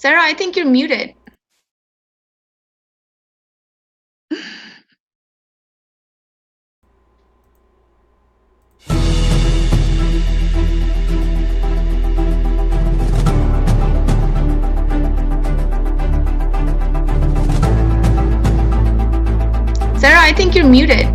Sarah, I think you're muted. Sarah, I think you're muted.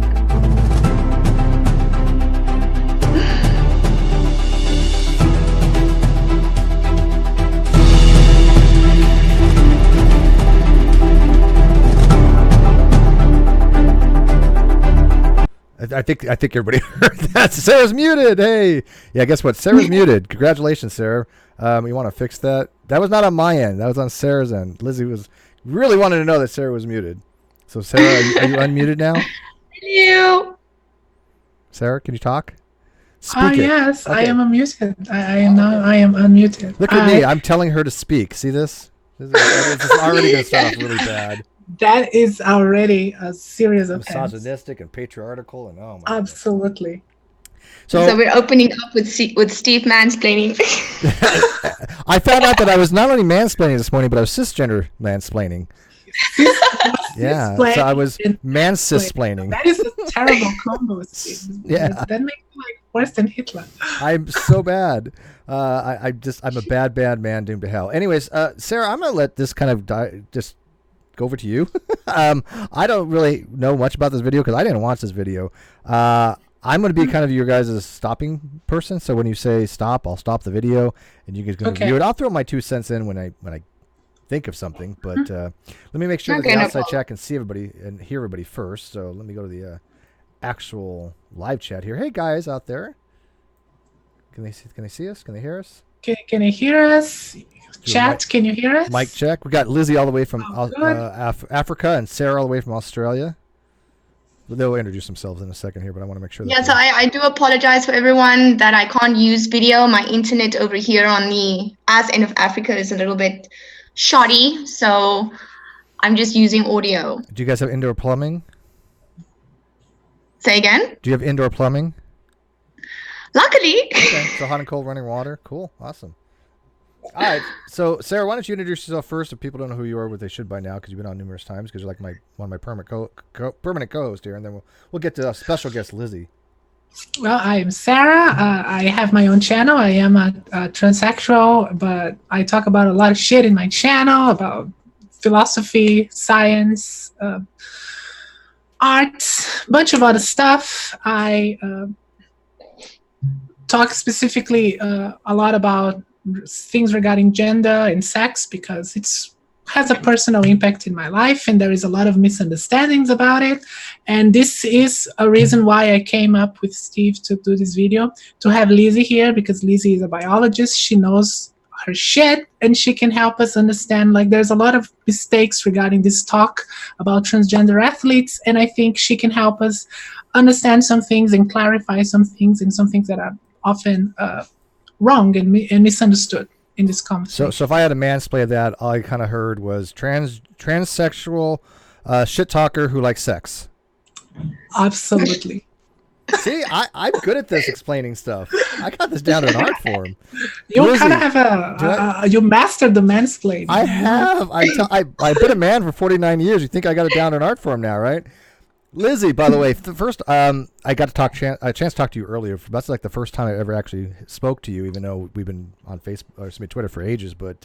I think everybody heard that. Sarah's muted. Hey, yeah. Guess what? Sarah's muted. Congratulations, Sarah. You want to fix that? That was not on my end. That was on Sarah's end. Lizzy was really wanted to know that Sarah was muted. So Sarah, are you unmuted now? Hello. Sarah, can you talk? Speak yes, Okay. I am unmuted. I am now. I am unmuted. Look at me. I'm telling her to speak. See this? This is already going to start off really bad. That is already a serious offense. Misogynistic and patriarchal and oh my. Absolutely. So we're opening up with Steve mansplaining. I found out that I was not only mansplaining this morning, but I was cisgender mansplaining. Yeah, so I was man-cisplaining. That is a terrible combo, Steve. Yeah. That makes you like worse than Hitler. I'm so bad. I'm a bad man doomed to hell. Anyways, Sarah, I'm gonna let this kind of just go over to you. I don't really know much about this video because I didn't watch this video. I'm going to be kind of your guys' stopping person. So when you say stop, I'll stop the video, and you guys can review it. I'll throw my 2 cents in when I think of something. But let me make sure that the outside chat can see everybody and hear everybody first. So let me go to the actual live chat here. Hey guys out there, can they see us? Can they hear us? Can you hear us? Chat, can you hear us? Mic check. We got Lizzy all the way from Africa and Sarah all the way from Australia. They'll introduce themselves in a second here, but I want to make sure. Yeah, so I do apologize for everyone that I can't use video. My internet over here on the ass end of Africa is a little bit shoddy, so I'm just using audio. Do you guys have indoor plumbing? Say again? Do you have indoor plumbing? Luckily. Okay, so hot and cold running water. Cool, awesome. All right, so Sarah, why don't you introduce yourself first? If people don't know who you are, what they should by now, because you've been on numerous times, because you're like one of my permanent co-hosts here, and then we'll get to special guest Lizzy. Well, I'm Sarah. I have my own channel. I am a transsexual, but I talk about a lot of shit in my channel about philosophy, science, art, a bunch of other stuff. I talk specifically a lot about things regarding gender and sex because it has a personal impact in my life, and there is a lot of misunderstandings about it. And this is a reason why I came up with Steve to do this video, to have Lizzy here, because Lizzy is a biologist. She knows her shit, and she can help us understand, like, there's a lot of mistakes regarding this talk about transgender athletes, and I think she can help us understand some things and clarify some things, and some things that are often wrong and misunderstood in this conversation. So if I had a mansplain that, all I kind of heard was transsexual shit talker who likes sex. Absolutely. See, I'm good at this explaining stuff. I got this down to an art form. You kind of have you mastered the mansplaining. I have. I've been a man for 49 years. You think I got it down to an art form now, right? Lizzy, by the way, first, I got to a chance to talk to you earlier. That's like the first time I ever actually spoke to you, even though we've been on Facebook or Twitter for ages. But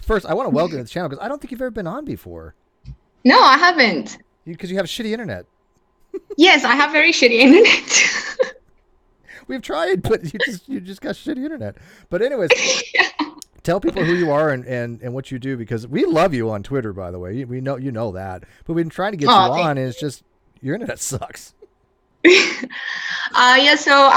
first, I want to welcome you to the channel because I don't think you've ever been on before. No, I haven't. Because you have shitty internet. Yes, I have very shitty internet. We've tried, but you just got shitty internet. But anyways, tell people who you are and what you do, because we love you on Twitter, by the way. We know you know that, but we've been trying to get you on, and it's just your internet sucks. Yeah, so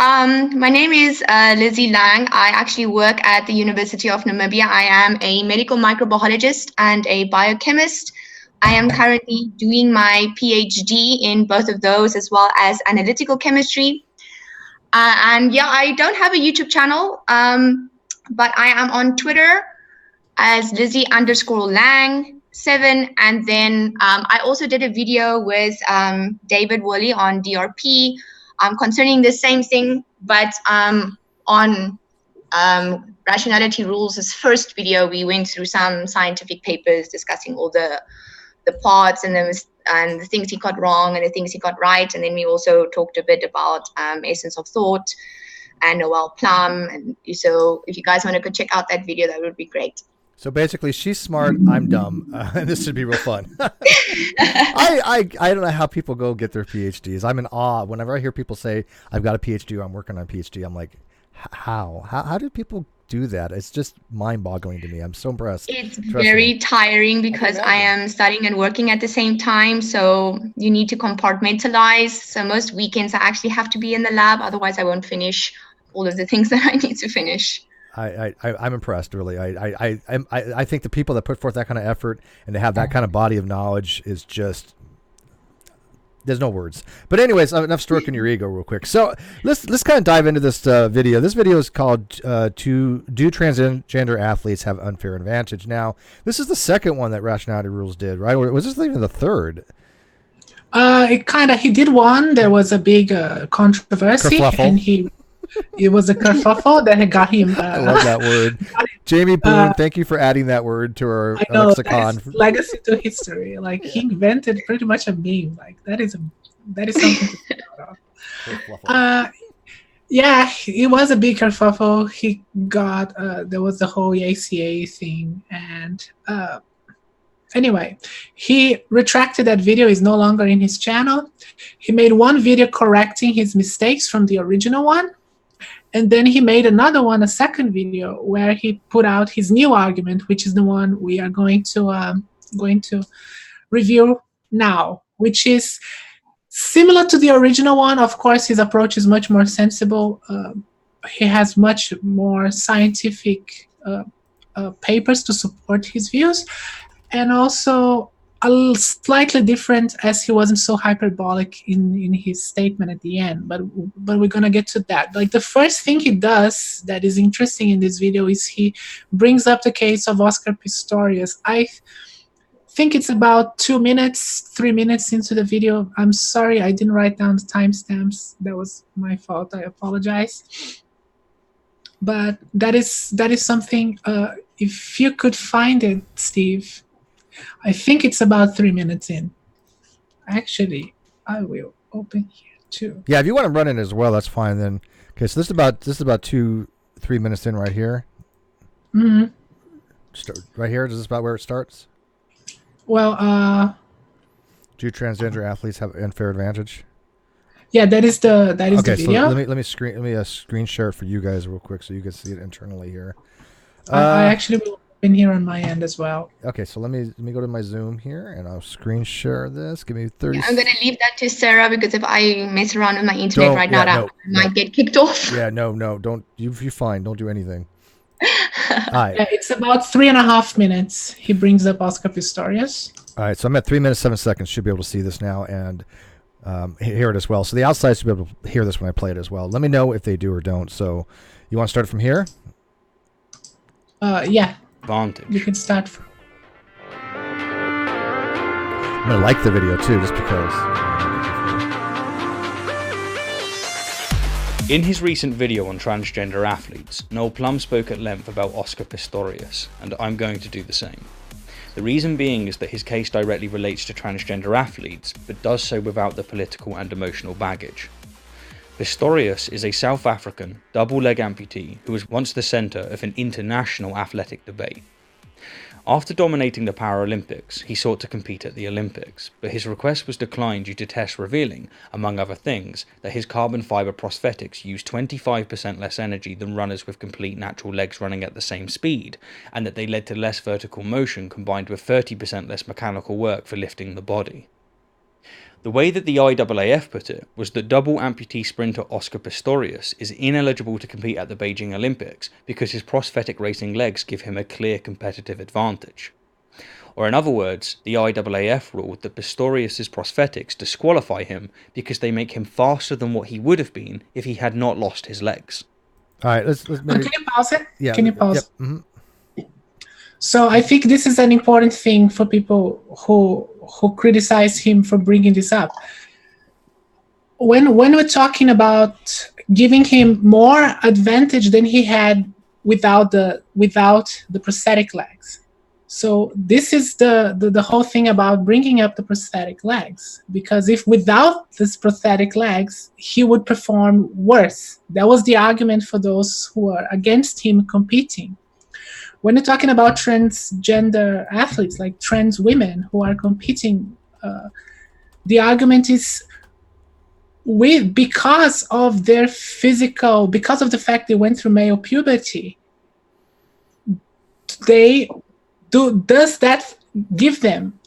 my name is Lizzy Lang. I actually work at the University of Namibia. I am a medical microbiologist and a biochemist. I am currently doing my PhD in both of those, as well as analytical chemistry. And yeah, I don't have a YouTube channel, but I am on Twitter as Lizzy_Lang7. And then I also did a video with David Worley on DRP concerning the same thing, but on Rationality Rules' first video, we went through some scientific papers discussing all the parts and the things he got wrong and the things he got right. And then we also talked a bit about Essence of Thought and Noel Plum. And so if you guys want to go check out that video, that would be great. So basically, she's smart, I'm dumb. This should be real fun. I don't know how people go get their PhDs. I'm in awe. Whenever I hear people say, I've got a PhD or I'm working on a PhD, I'm like, how do people do that? It's just mind-boggling to me. I'm so impressed. It's very tiring because I am studying and working at the same time. So you need to compartmentalize. So most weekends I actually have to be in the lab. Otherwise, I won't finish all of the things that I need to finish. I'm impressed, really. I think the people that put forth that kind of effort and to have that kind of body of knowledge is just, there's no words. But anyways, enough stroking your ego real quick. So let's kind of dive into this video. This video is called "Do Transgender Athletes Have Unfair Advantage?" Now, this is the second one that Rationality Rules did, right? Or was this even the third? He did one. There was a big controversy, Kerfluffle. and it was a kerfuffle that got him. I love that word. Jamie Boone, thank you for adding that word to our lexicon. That is legacy to history. Like, he invented pretty much a meme. Like, that is something to be proud of. Yeah, it was a big kerfuffle. He got there was the whole ACA thing, and anyway, he retracted that video. It's no longer in his channel. He made one video correcting his mistakes from the original one. And then he made another one, a second video, where he put out his new argument, which is the one we are going to review now, which is similar to the original one. Of course, his approach is much more sensible. He has much more scientific papers to support his views, and also a slightly different, as he wasn't so hyperbolic in his statement at the end, but we're gonna get to that. Like, the first thing he does that is interesting in this video is he brings up the case of Oscar Pistorius. I think it's about 2 minutes, 3 minutes into the video. I'm sorry, I didn't write down the timestamps. That was my fault. I apologize. But that is something. If you could find it, Steve. I think it's about 3 minutes in. Actually, I will open here too. Yeah, if you want to run it as well, that's fine then. Okay, so this is about 2-3 minutes in right here. Mm-hmm. Right here, is this about where it starts? Well, do transgender athletes have unfair advantage? Yeah, that is the video. Okay, so let me screen share it for you guys real quick so you can see it internally here. I actually will open here on my end as well. Okay, so let me go to my Zoom here and I'll screen share this. Give me 30 I'm going to leave that to Sarah because if I mess around with my internet I might get kicked off. Yeah, no, don't. You're fine. Don't do anything. All right. Yeah, it's about 3.5 minutes. He brings up Oscar Pistorius. All right, so I'm at 3 minutes 7 seconds. Should be able to see this now and hear it as well. So the outside should be able to hear this when I play it as well. Let me know if they do or don't. So you want to start from here? Yeah. Advantage. You can start from. I'm gonna like the video too, just because. In his recent video on transgender athletes, Noel Plum spoke at length about Oscar Pistorius, and I'm going to do the same. The reason being is that his case directly relates to transgender athletes, but does so without the political and emotional baggage. Pistorius is a South African, double-leg amputee who was once the centre of an international athletic debate. After dominating the Paralympics, he sought to compete at the Olympics, but his request was declined due to tests revealing, among other things, that his carbon fibre prosthetics use 25% less energy than runners with complete natural legs running at the same speed, and that they led to less vertical motion combined with 30% less mechanical work for lifting the body. The way that the IAAF put it was that double amputee sprinter Oscar Pistorius is ineligible to compete at the Beijing Olympics because his prosthetic racing legs give him a clear competitive advantage. Or in other words, the IAAF ruled that Pistorius' prosthetics disqualify him because they make him faster than what he would have been if he had not lost his legs. All right, let's maybe... Can you pause it? Yeah. Can you pause? Yep. Mm-hmm. So I think this is an important thing for people who criticize him for bringing this up. When we're talking about giving him more advantage than he had without the prosthetic legs. So this is the whole thing about bringing up the prosthetic legs, because if without this prosthetic legs, he would perform worse. That was the argument for those who are against him competing. When you're talking about transgender athletes, like trans women who are competing, the argument is because of their physical, because of the fact they went through male puberty, does that give them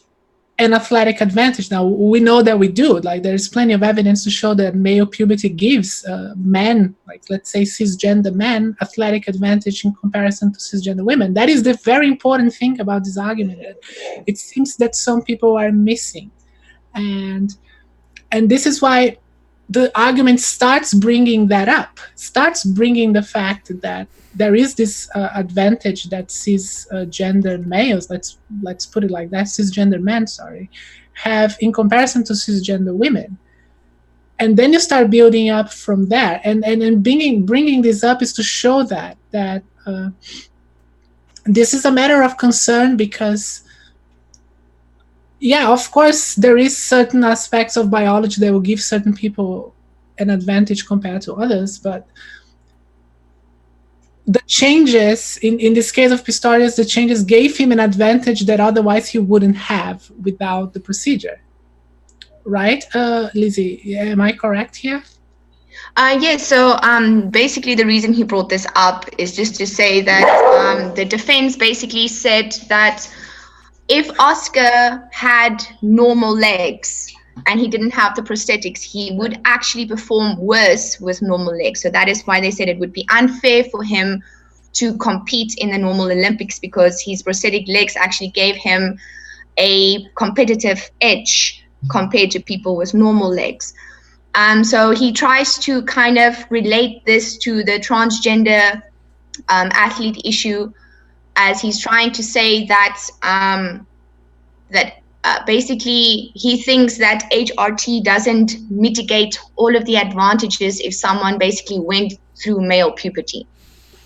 an athletic advantage? Now, we know that we do. Like, there's plenty of evidence to show that male puberty gives men, like, let's say cisgender men, athletic advantage in comparison to cisgender women. That is the very important thing about this argument. It seems that some people are missing. And this is why the argument starts bringing that up, starts bringing the fact that there is this advantage that cisgender males, let's put it like that, cisgender men, have in comparison to cisgender women. And then you start building up from there. And bringing this up is to show that this is a matter of concern, because yeah, of course, there is certain aspects of biology that will give certain people an advantage compared to others, but the changes, in this case of Pistorius, the changes gave him an advantage that otherwise he wouldn't have without the procedure. Right, Lizzy, am I correct here? Yes, so basically the reason he brought this up is just to say that the defense basically said that if Oscar had normal legs and he didn't have the prosthetics, he would actually perform worse with normal legs. So that is why they said it would be unfair for him to compete in the normal Olympics, because his prosthetic legs actually gave him a competitive edge compared to people with normal legs. So he tries to kind of relate this to the transgender athlete issue, as he's trying to say that basically he thinks that HRT doesn't mitigate all of the advantages if someone basically went through male puberty.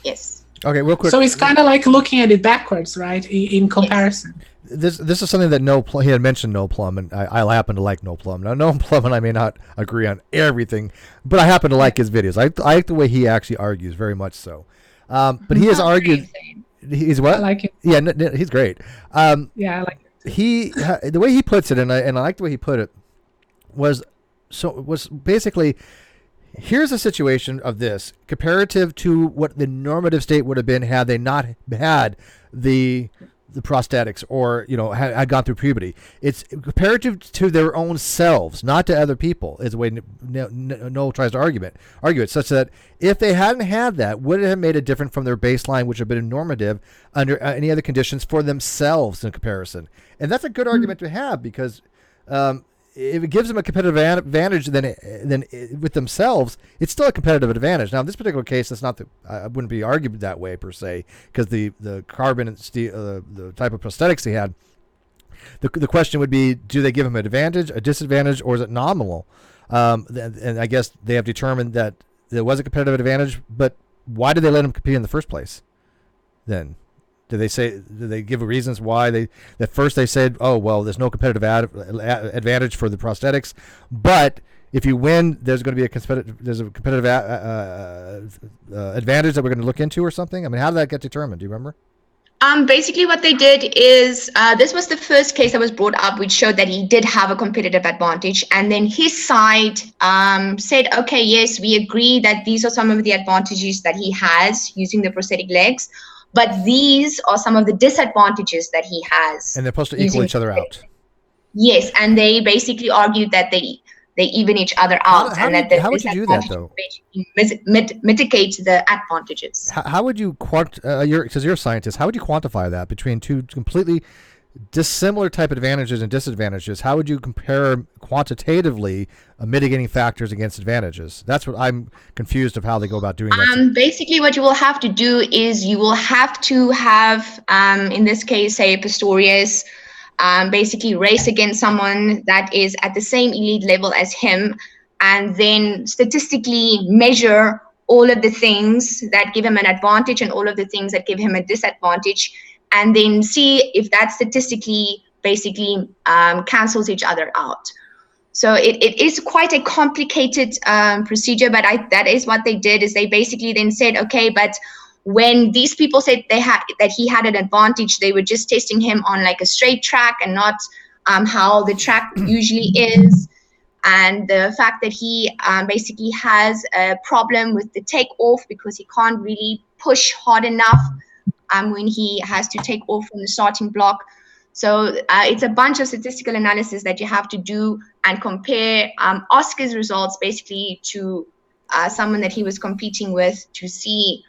Yes. Okay, real quick. So it's kind of like looking at it backwards, right, in comparison. Yes. This is something that he had mentioned No Plum, and I happen to like No Plum. Now, No Plum and I may not agree on everything, but I happen to like his videos. I like the way he actually argues, very much so. But he has argued... He's what? I like it. Yeah, he's great. Yeah, I like it. The way he puts it, and I like the way he put it, was basically, here's a situation of this comparative to what the normative state would have been had they not had the prosthetics, or had gone through puberty. It's comparative to their own selves, not to other people, is the way Noel tries to argue it, such that if they hadn't had that, would it have made it different from their baseline, which would have been normative under any other conditions for themselves in comparison. And that's a good argument to have, because if it gives them a competitive advantage then with themselves, it's still a competitive advantage. Now, in this particular case, that's not I wouldn't be argued that way per se, because the carbon and steel, the type of prosthetics he had, the question would be, do they give him an advantage, a disadvantage, or is it nominal? And I guess they have determined that there was a competitive advantage, but why did they let him compete in the first place then? Did they give reasons why at first they said, oh, well, there's no competitive advantage for the prosthetics, but if you win, there's going to be a competitive advantage that we're going to look into or something? I mean, how did that get determined? Do you remember? Basically what they did is, this was the first case that was brought up, which showed that he did have a competitive advantage. And then his side said, okay, yes, we agree that these are some of the advantages that he has using the prosthetic legs, but these are some of the disadvantages that he has. And they're supposed to equal each other out. Yes, and they basically argued that they even each other out, how would you do that, though? Mitigate the advantages. How would you because you're a scientist, how would you quantify that between two completely dissimilar type advantages and disadvantages? How would you compare quantitatively mitigating factors against advantages? That's what I'm confused of how they go about doing that. Basically, what you will have to do is you will have to have, in this case, say Pistorius, basically race against someone that is at the same elite level as him, and then statistically measure all of the things that give him an advantage and all of the things that give him a disadvantage, and then see if that statistically basically cancels each other out. So it is quite a complicated procedure, but that is what they did, is they basically then said, okay, but when these people said that he had an advantage, they were just testing him on like a straight track and not how the track usually is. And the fact that he basically has a problem with the takeoff because he can't really push hard enough when he has to take off from the starting block. So it's a bunch of statistical analysis that you have to do and compare Oscar's results basically to someone that he was competing with to see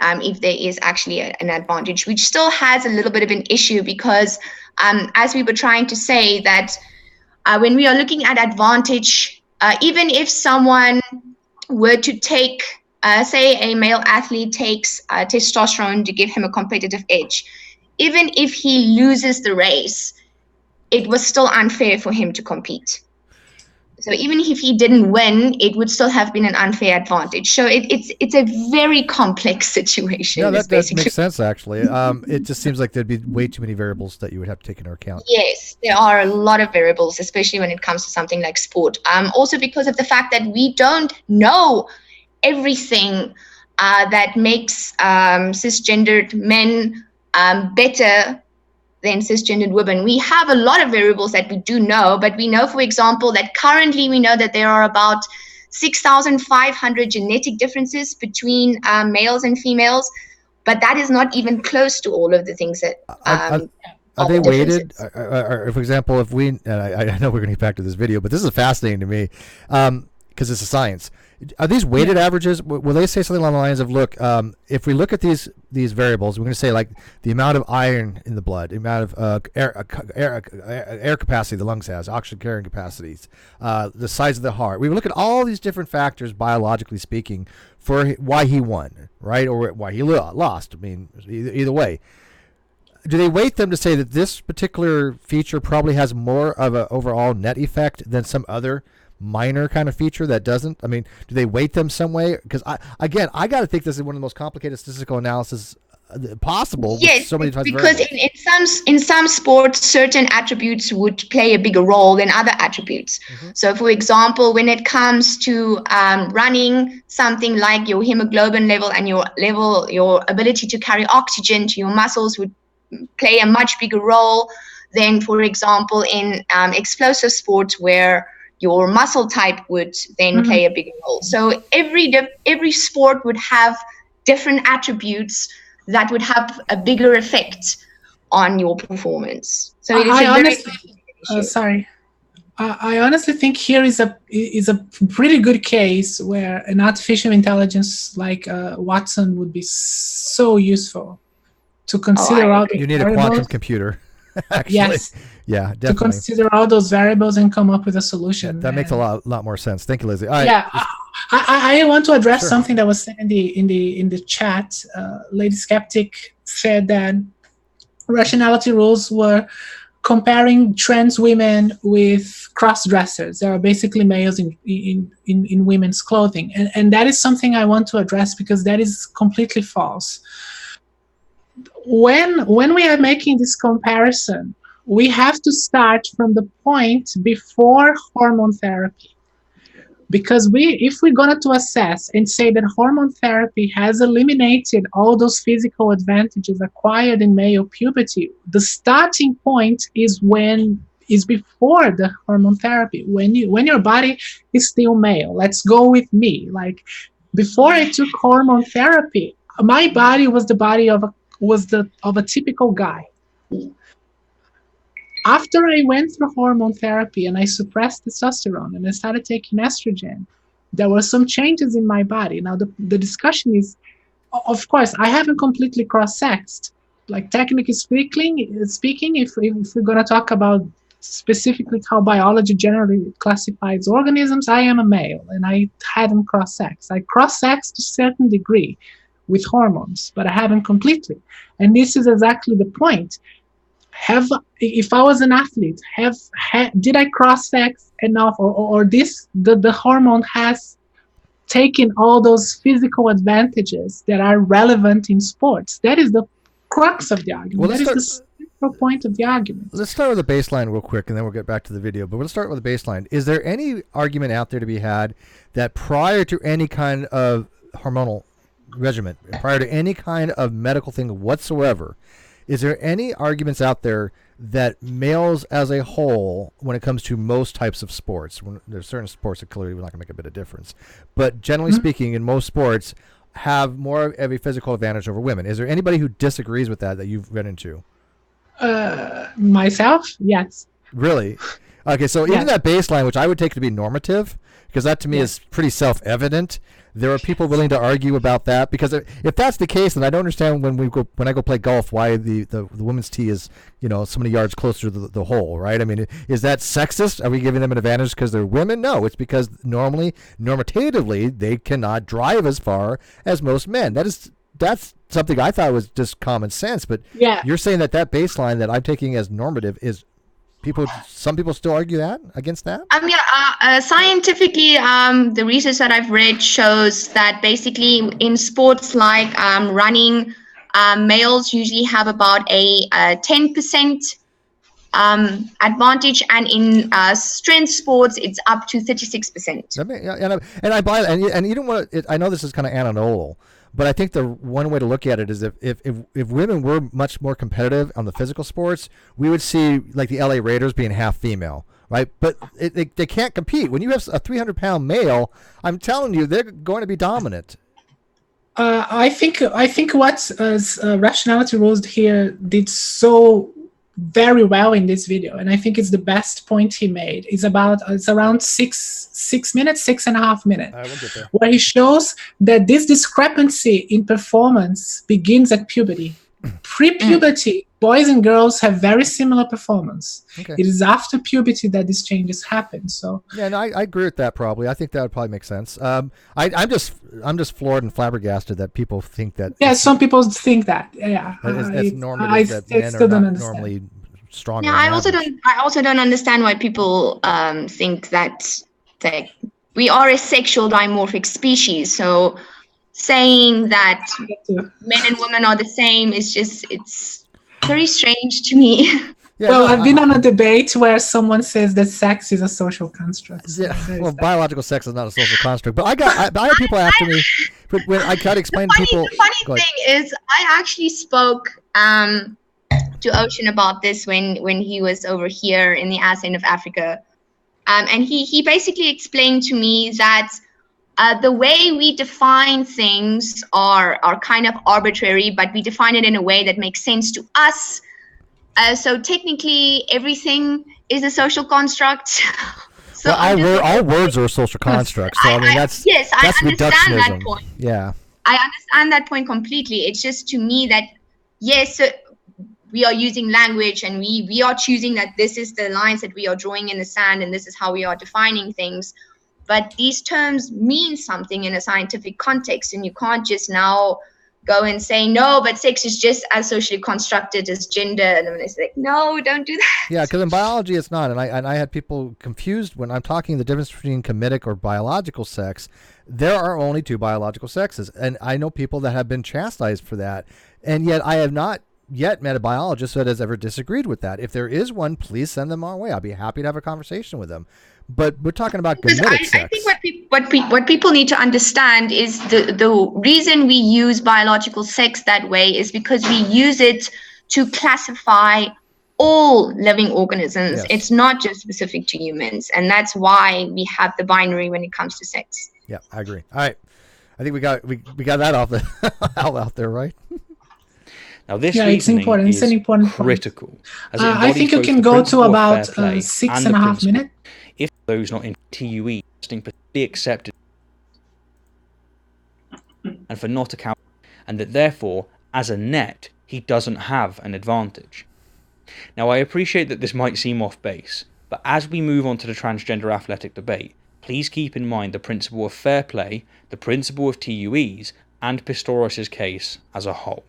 if there is actually an advantage, which still has a little bit of an issue because as we were trying to say that when we are looking at advantage, even if someone were to take, say a male athlete takes testosterone to give him a competitive edge, even if he loses the race, it was still unfair for him to compete. So even if he didn't win, it would still have been an unfair advantage. So it's a very complex situation. Yeah, that makes sense, actually. It just seems like there'd be way too many variables that you would have to take into account. Yes, there are a lot of variables, especially when it comes to something like sport. Also because of the fact that we don't know everything that makes cisgendered men better than cisgendered women. We have a lot of variables that we do know, but we know, for example, that currently we know that there are about 6,500 genetic differences between males and females, but that is not even close to all of the things that are they weighted? Or, for example, if we, and I know we're going to get back to this video, but this is fascinating to me because it's a science. Are these weighted averages? Will they say something along the lines of, look, if we look at these variables, we're going to say like the amount of iron in the blood, the amount of air capacity the lungs has, oxygen carrying capacities, the size of the heart. We look at all these different factors, biologically speaking, for why he won, right, or why he lost. I mean, either way. Do they weight them to say that this particular feature probably has more of an overall net effect than some other minor kind of feature that doesn't? I mean, do they weight them some way? Because I got to think this is one of the most complicated statistical analysis possible. Yes, so many times because in some sports, certain attributes would play a bigger role than other attributes. Mm-hmm. So, for example, when it comes to running, something like your hemoglobin level and your ability to carry oxygen to your muscles would play a much bigger role than, for example, in explosive sports where your muscle type would then play a bigger role. So every sport would have different attributes that would have a bigger effect on your performance. So it is I honestly think here is a pretty good case where an artificial intelligence like Watson would be so useful to consider all the You need variables. A quantum computer. Actually. Yes. Yeah, definitely. To consider all those variables and come up with a solution. Yeah, that makes a lot more sense. Thank you, Lizzy. All right. Yeah, I want to address something that was said in the chat. Lady Skeptic said that rationality rules were comparing trans women with cross-dressers. They are basically males in women's clothing, and that is something I want to address because that is completely false. When we are making this comparison, we have to start from the point before hormone therapy. Because if we're going to assess and say that hormone therapy has eliminated all those physical advantages acquired in male puberty, the starting point is before the hormone therapy, when your body is still male. Let's go with me. Like, before I took hormone therapy, my body was the body of a typical guy. After I went through hormone therapy and I suppressed testosterone and I started taking estrogen, there were some changes in my body. Now the discussion is, of course, I haven't completely cross-sexed. Like, technically speaking, if we're going to talk about specifically how biology generally classifies organisms, I am a male and I hadn't cross-sexed. I cross-sexed to a certain degree with hormones, but I haven't completely. And this is exactly the point. If I was an athlete, did I cross-sex enough, or the hormone has taking all those physical advantages that are relevant in sports. That is the crux of the argument. Well, that is the central point of the argument. Let's start with the baseline real quick, and then we'll get back to the video. But we'll start with the baseline. Is there any argument out there to be had that prior to any kind of hormonal regimen, prior to any kind of medical thing whatsoever, is there any arguments out there that males as a whole, when it comes to most types of sports, when there's certain sports that clearly we're not going to make a bit of difference, but generally speaking, in most sports, have more of a physical advantage over women? Is there anybody who disagrees with that you've run into? Myself, yes. Really? Okay, so even that baseline, which I would take to be normative, because that to me is pretty self-evident, there are people willing to argue about that, because if that's the case, then I don't understand when I go play golf why the women's tee is so many yards closer to the hole, right? I mean, is that sexist? Are we giving them an advantage because they're women? No, it's because normatively they cannot drive as far as most men. That's something I thought was just common sense, but you're saying that baseline that I'm taking as normative is some people still argue against that? Scientifically, the research that I've read shows that basically in sports like running, males usually have about a 10% advantage, and in strength sports, it's up to 36%. And I buy it. And you know what? I know this is kind of anecdotal, but I think the one way to look at it is if women were much more competitive on the physical sports, we would see like the LA Raiders being half female, right? But they can't compete. When you have a 300-pound male, I'm telling you, they're going to be dominant. I think what Rationality Rules here did so very well in this video, and I think it's the best point he made. It's around 6 minutes, 6.5 minutes, where he shows that this discrepancy in performance begins at puberty. Pre-puberty, boys and girls have very similar performance. Okay. It is after puberty that these changes happen. So I agree with that. Probably, I think that would probably make sense. I'm just floored and flabbergasted that people think that. Yeah, some people think that. Yeah, it's normative that men are not normally stronger. Yeah, I also don't understand why people think that we are a sexual dimorphic species. So saying that men and women are the same it's very strange to me. I've been on a debate where someone says that sex is a social construct. So biological sex is not a social construct. But I have people after me when I try to explain to people. The funny thing is, I actually spoke to Ocean about this when he was over here in the Ascent of Africa, and he basically explained to me that the way we define things are kind of arbitrary, but we define it in a way that makes sense to us. So technically, everything is a social construct. So all words are a social construct. So I mean, that's understand that point. Yeah, I understand that point completely. It's just to me that yes, we are using language and we are choosing that this is the lines that we are drawing in the sand and this is how we are defining things. But these terms mean something in a scientific context, and you can't just now go and say, no, but sex is just as socially constructed as gender. And then it's like, no, don't do that. Yeah, because in biology it's not. And I had people confused when I'm talking the difference between comedic or biological sex. There are only two biological sexes. And I know people that have been chastised for that. And yet I have not yet met a biologist that has ever disagreed with that. If there is one, please send them our way. I'll be happy to have a conversation with them. But we're talking about comedic sex. I think what people need to understand is the reason we use biological sex that way is because we use it to classify all living organisms. Yes. It's not just specific to humans, and that's why we have the binary when it comes to sex. Yeah, I agree. All right, I think we got that off out there, right? Now, this it's important. It's an important critical. I think you can go to about 6.5 minutes. If those not in TUE be accepted and for not account, and that therefore, as a net, he doesn't have an advantage. Now, I appreciate that this might seem off base, but as we move on to the transgender athletic debate, please keep in mind the principle of fair play, the principle of TUEs, and Pistorius' case as a whole.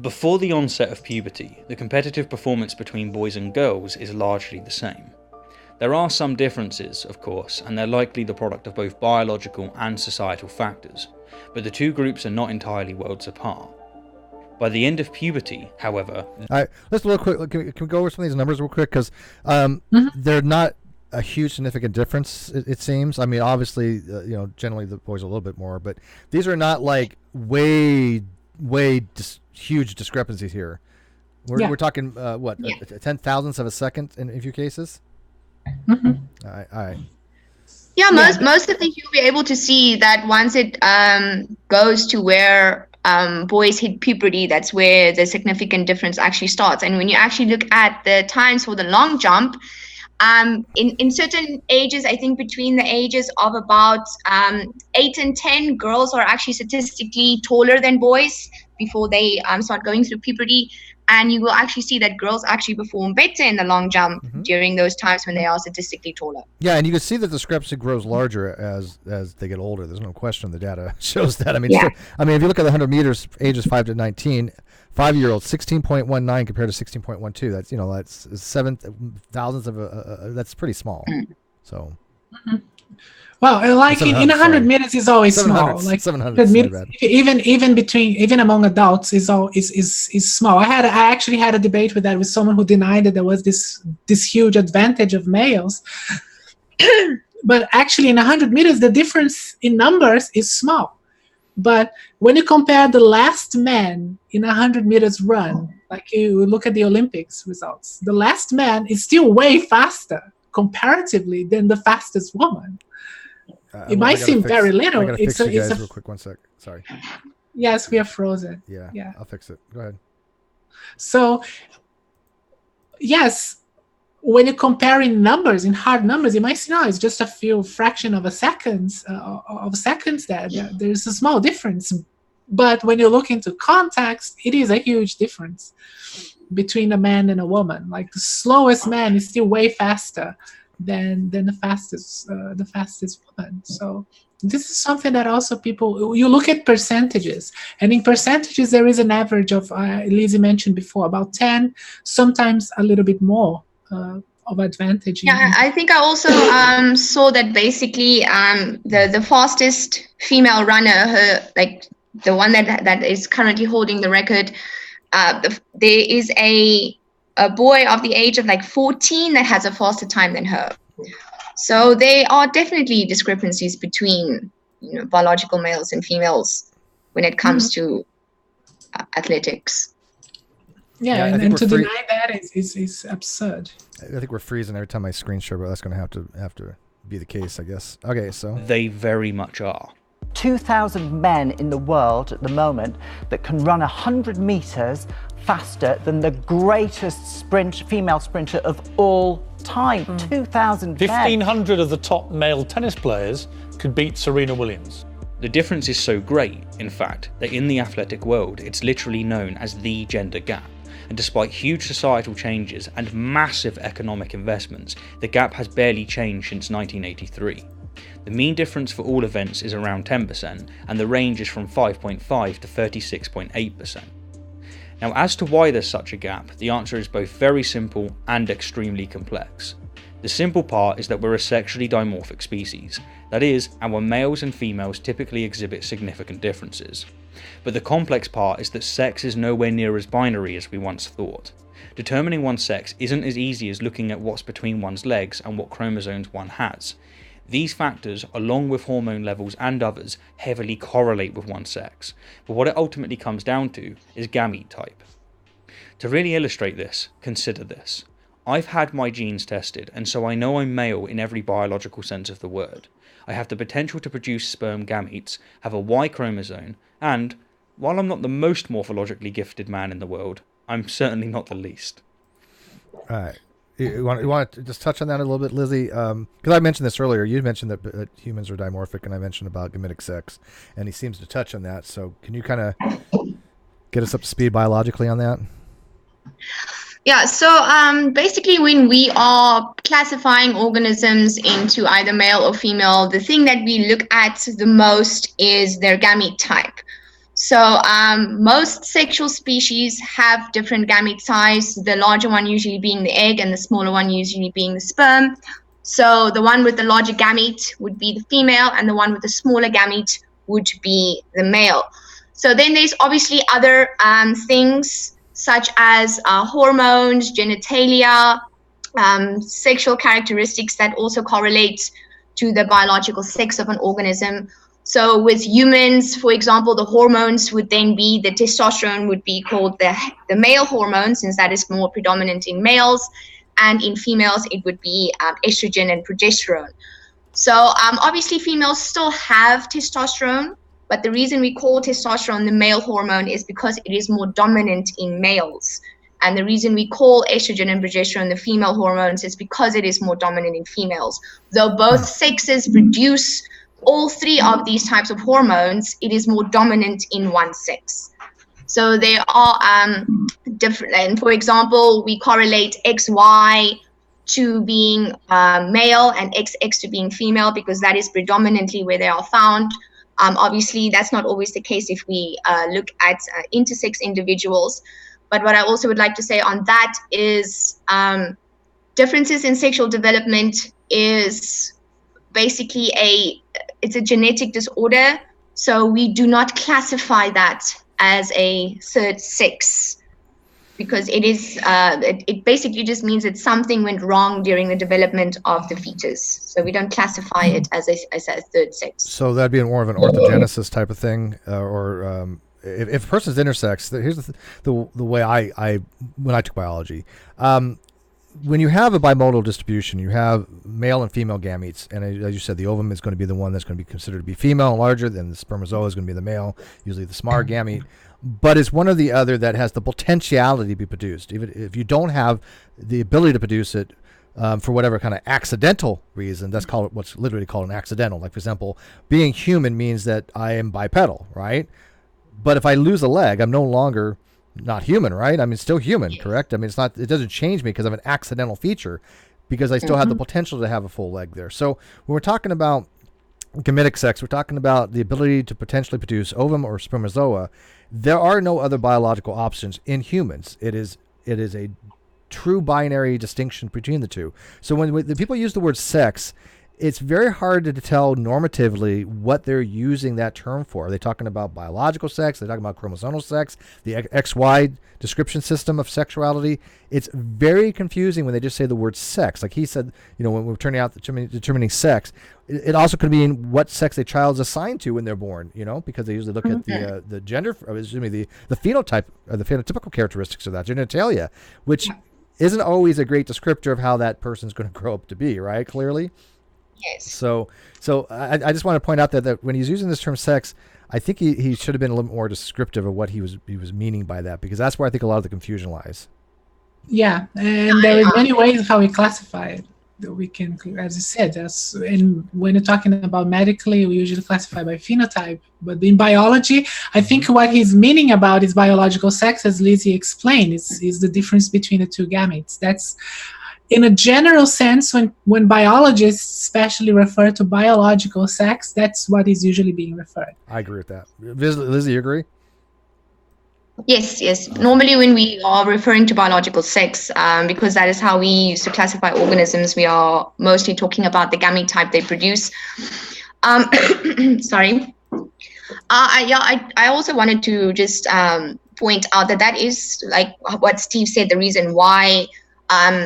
Before the onset of puberty, the competitive performance between boys and girls is largely the same. There are some differences, of course, and they're likely the product of both biological and societal factors, but the two groups are not entirely worlds apart. By the end of puberty, however... All right, let's real quick. Can we go over some of these numbers real quick? Because they're not a huge significant difference, it seems. I mean, obviously, generally the boys are a little bit more, but these are not like way huge discrepancies here. We're talking, 10 thousandths of a second in a few cases? Mm-hmm. All right. Yeah, most of these you'll be able to see that once it goes to where boys hit puberty, that's where the significant difference actually starts. And when you actually look at the times for the long jump, in certain ages, I think between the ages of about 8 and 10, girls are actually statistically taller than boys before they start going through puberty. And you will actually see that girls actually perform better in the long jump during those times when they are statistically taller. Yeah, and you can see that the discrepancy grows larger as they get older. There's no question the data shows that. I mean, if you look at the 100 meters, ages 5 to 19, 5-year-olds 16.19 compared to 16.12. That's 7 thousandths of that's pretty small. So. Well, like in 100 meters is always small. Like 700 meters, even among adults is small. I actually had a debate with someone who denied that there was this huge advantage of males. But actually in 100 meters, the difference in numbers is small. But when you compare the last man in 100 meters run, like you look at the Olympics results, the last man is still way faster comparatively than the fastest woman. It might seem very little. I gotta fix you guys real quick. 1 sec. Sorry. Yes, we are frozen. Yeah. I'll fix it. Go ahead. So, yes, when you compare in numbers, in hard numbers, you might see, it's just a few fraction of seconds that there's a small difference. But when you look into context, it is a huge difference between a man and a woman. Like the slowest man is still way faster than the fastest woman. So this is something that also you look at percentages, and in percentages there is an average of Lizzy mentioned before, about 10, sometimes a little bit more of advantage. I think I also saw that basically the fastest female runner, the one that is currently holding the record, there is a boy of the age of 14 that has a faster time than her. So there are definitely discrepancies between biological males and females when it comes to athletics. Yeah, and to deny that is absurd. I think we're freezing every time I screen share, but that's going to have to be the case, I guess. Okay, so they very much are. 2,000 men in the world at the moment that can run 100 meters faster than the greatest female sprinter of all time. 2,000 men. 1,500 of the top male tennis players could beat Serena Williams. The difference is so great, in fact, that in the athletic world, it's literally known as the gender gap. And despite huge societal changes and massive economic investments, the gap has barely changed since 1983. The mean difference for all events is around 10%, and the range is from 5.5 to 36.8%. Now, as to why there's such a gap, the answer is both very simple and extremely complex. The simple part is that we're a sexually dimorphic species. That is, our males and females typically exhibit significant differences. But the complex part is that sex is nowhere near as binary as we once thought. Determining one's sex isn't as easy as looking at what's between one's legs and what chromosomes one has. These factors, along with hormone levels and others, heavily correlate with one's sex, but what it ultimately comes down to is gamete type. To really illustrate this, consider this. I've had my genes tested, and so I know I'm male in every biological sense of the word. I have the potential to produce sperm gametes, have a Y chromosome, and, while I'm not the most morphologically gifted man in the world, I'm certainly not the least. All right. You want to just touch on that a little bit, Lizzy? Because I mentioned this earlier. You mentioned that humans are dimorphic, and I mentioned about gametic sex, and he seems to touch on that. So can you kind of get us up to speed biologically on that? Yeah, so basically when we are classifying organisms into either male or female, the thing that we look at the most is their gamete type. So most sexual species have different gamete size, the larger one usually being the egg and the smaller one usually being the sperm. So the one with the larger gamete would be the female, and the one with the smaller gamete would be the male. So then there's obviously other things such as hormones, genitalia, sexual characteristics that also correlate to the biological sex of an organism. So with humans, for example, the hormones would then be, the testosterone would be called the male hormone, since that is more predominant in males. And in females, it would be estrogen and progesterone. So obviously females still have testosterone, but the reason we call testosterone the male hormone is because it is more dominant in males. And the reason we call estrogen and progesterone the female hormones is because it is more dominant in females. Though both sexes produce all three of these types of hormones, it is more dominant in one sex. So they are different. And for example, we correlate XY to being male and XX to being female because that is predominantly where they are found. Obviously, that's not always the case if we look at intersex individuals. But what I also would like to say on that is differences in sexual development is basically it's a genetic disorder. So we do not classify that as a third sex because it is it basically just means that something went wrong during the development of the fetus. So we don't classify it as a third sex. So that'd be more of an orthogenesis type of thing, or if a person's intersex. Here's the way I when I took biology. When you have a bimodal distribution, you have male and female gametes, and as you said, the ovum is going to be the one that's going to be considered to be female and larger, then the spermatozoa is going to be the male, usually the smaller gamete, but it's one or the other that has the potentiality to be produced. Even if you don't have the ability to produce it for whatever kind of accidental reason, that's called what's literally called an accidental. Like, for example, being human means that I am bipedal, right? But if I lose a leg, I'm no longer not human, right? I mean, still human, correct? I mean, it doesn't change me because of an accidental feature, because I still have the potential to have a full leg there. So when we're talking about gametic sex, we're talking about the ability to potentially produce ovum or spermatozoa. There are no other biological options in humans. It is a true binary distinction between the two. So when the people use the word sex, it's very hard to tell normatively what they're using that term for. Are they talking about biological sex? Are they talking about chromosomal sex? The XY description system of sexuality? It's very confusing when they just say the word sex. Like he said, when we're determining sex, it also could mean what sex a child's assigned to when they're born, because they usually look at the gender, the phenotype, or the phenotypical characteristics of that, genitalia, which isn't always a great descriptor of how that person's going to grow up to be, right? Clearly. Yes. So I just want to point out that when he's using this term sex, I think he should have been a little more descriptive of what he was meaning by that, because that's where I think a lot of the confusion lies. Yeah, and there are many ways how we classify it. We can, as you said, and when you're talking about medically, we usually classify by phenotype. But in biology, I think what he's meaning about is biological sex, as Lizzy explained, is the difference between the two gametes. That's in a general sense, when biologists especially refer to biological sex, that's what is usually being referred. I agree with that. Lizzy, you agree? Yes. Normally when we are referring to biological sex, because that is how we used to classify organisms, we are mostly talking about the gamete type they produce. Sorry. I also wanted to just point out that is, like what Steve said, the reason why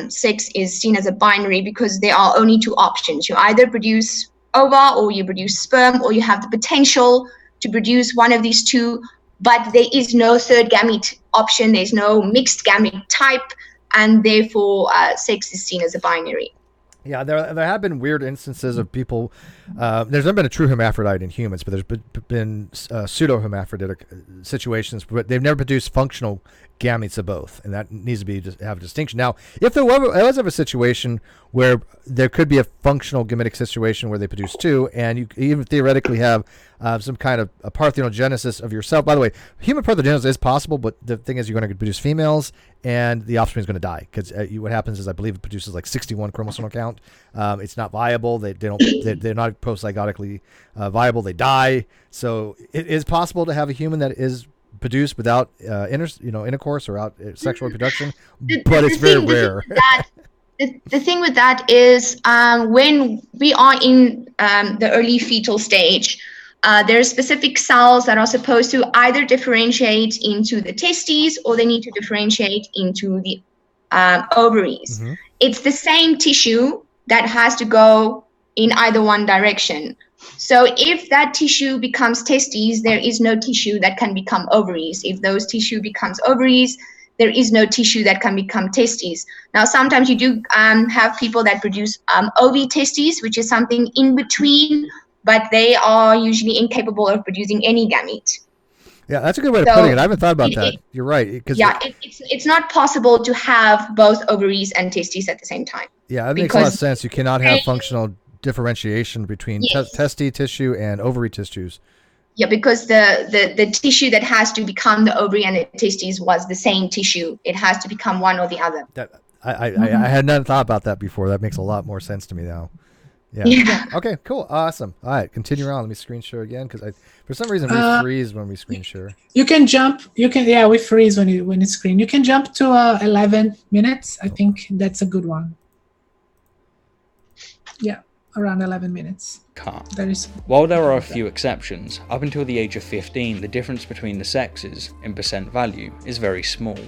sex is seen as a binary, because there are only two options. You either produce ova or you produce sperm, or you have the potential to produce one of these two, but there is no third gamete option. There's no mixed gamete type, and therefore sex is seen as a binary. Yeah, there have been weird instances of people. There's never been a true hermaphrodite in humans, but there's been pseudo-hermaphroditic situations, but they've never produced functional gametes of both, and that needs to be have a distinction. Now, if there was ever a situation where there could be a functional gametic situation where they produce two, and you even theoretically have some kind of a parthenogenesis of yourself. By the way, human parthenogenesis is possible, but the thing is, you're going to produce females, and the offspring is going to die, because what happens is, I believe it produces like 61 chromosomal count. It's not viable. They're not prozygotically viable. They die. So it is possible to have a human that is produced without intercourse or out sexual reproduction, but it's very rare. the thing with that is when we are in the early fetal stage, there are specific cells that are supposed to either differentiate into the testes or they need to differentiate into the ovaries. Mm-hmm. It's the same tissue that has to go in either one direction. So if that tissue becomes testes, there is no tissue that can become ovaries. If those tissue becomes ovaries, there is no tissue that can become testes. Now, sometimes you do have people that produce ovotestes, which is something in between, but they are usually incapable of producing any gamete. Yeah, that's a good way of putting it. I haven't thought about that. You're right. It's not possible to have both ovaries and testes at the same time. Yeah, that makes a lot of sense. You cannot have functional differentiation between testes tissue and ovary tissues. Yeah, because the tissue that has to become the ovary and the testes was the same tissue. It has to become one or the other. I had not thought about that before. That makes a lot more sense to me now. Yeah. Okay, cool. Awesome. All right, continue on. Let me screen share again because for some reason we freeze when we screen share. You can jump. We freeze when it's screen. You can jump to 11 minutes. I think that's a good one. Yeah, around 11 minutes. While there are a few exceptions, up until the age of 15, the difference between the sexes in percent value is very small.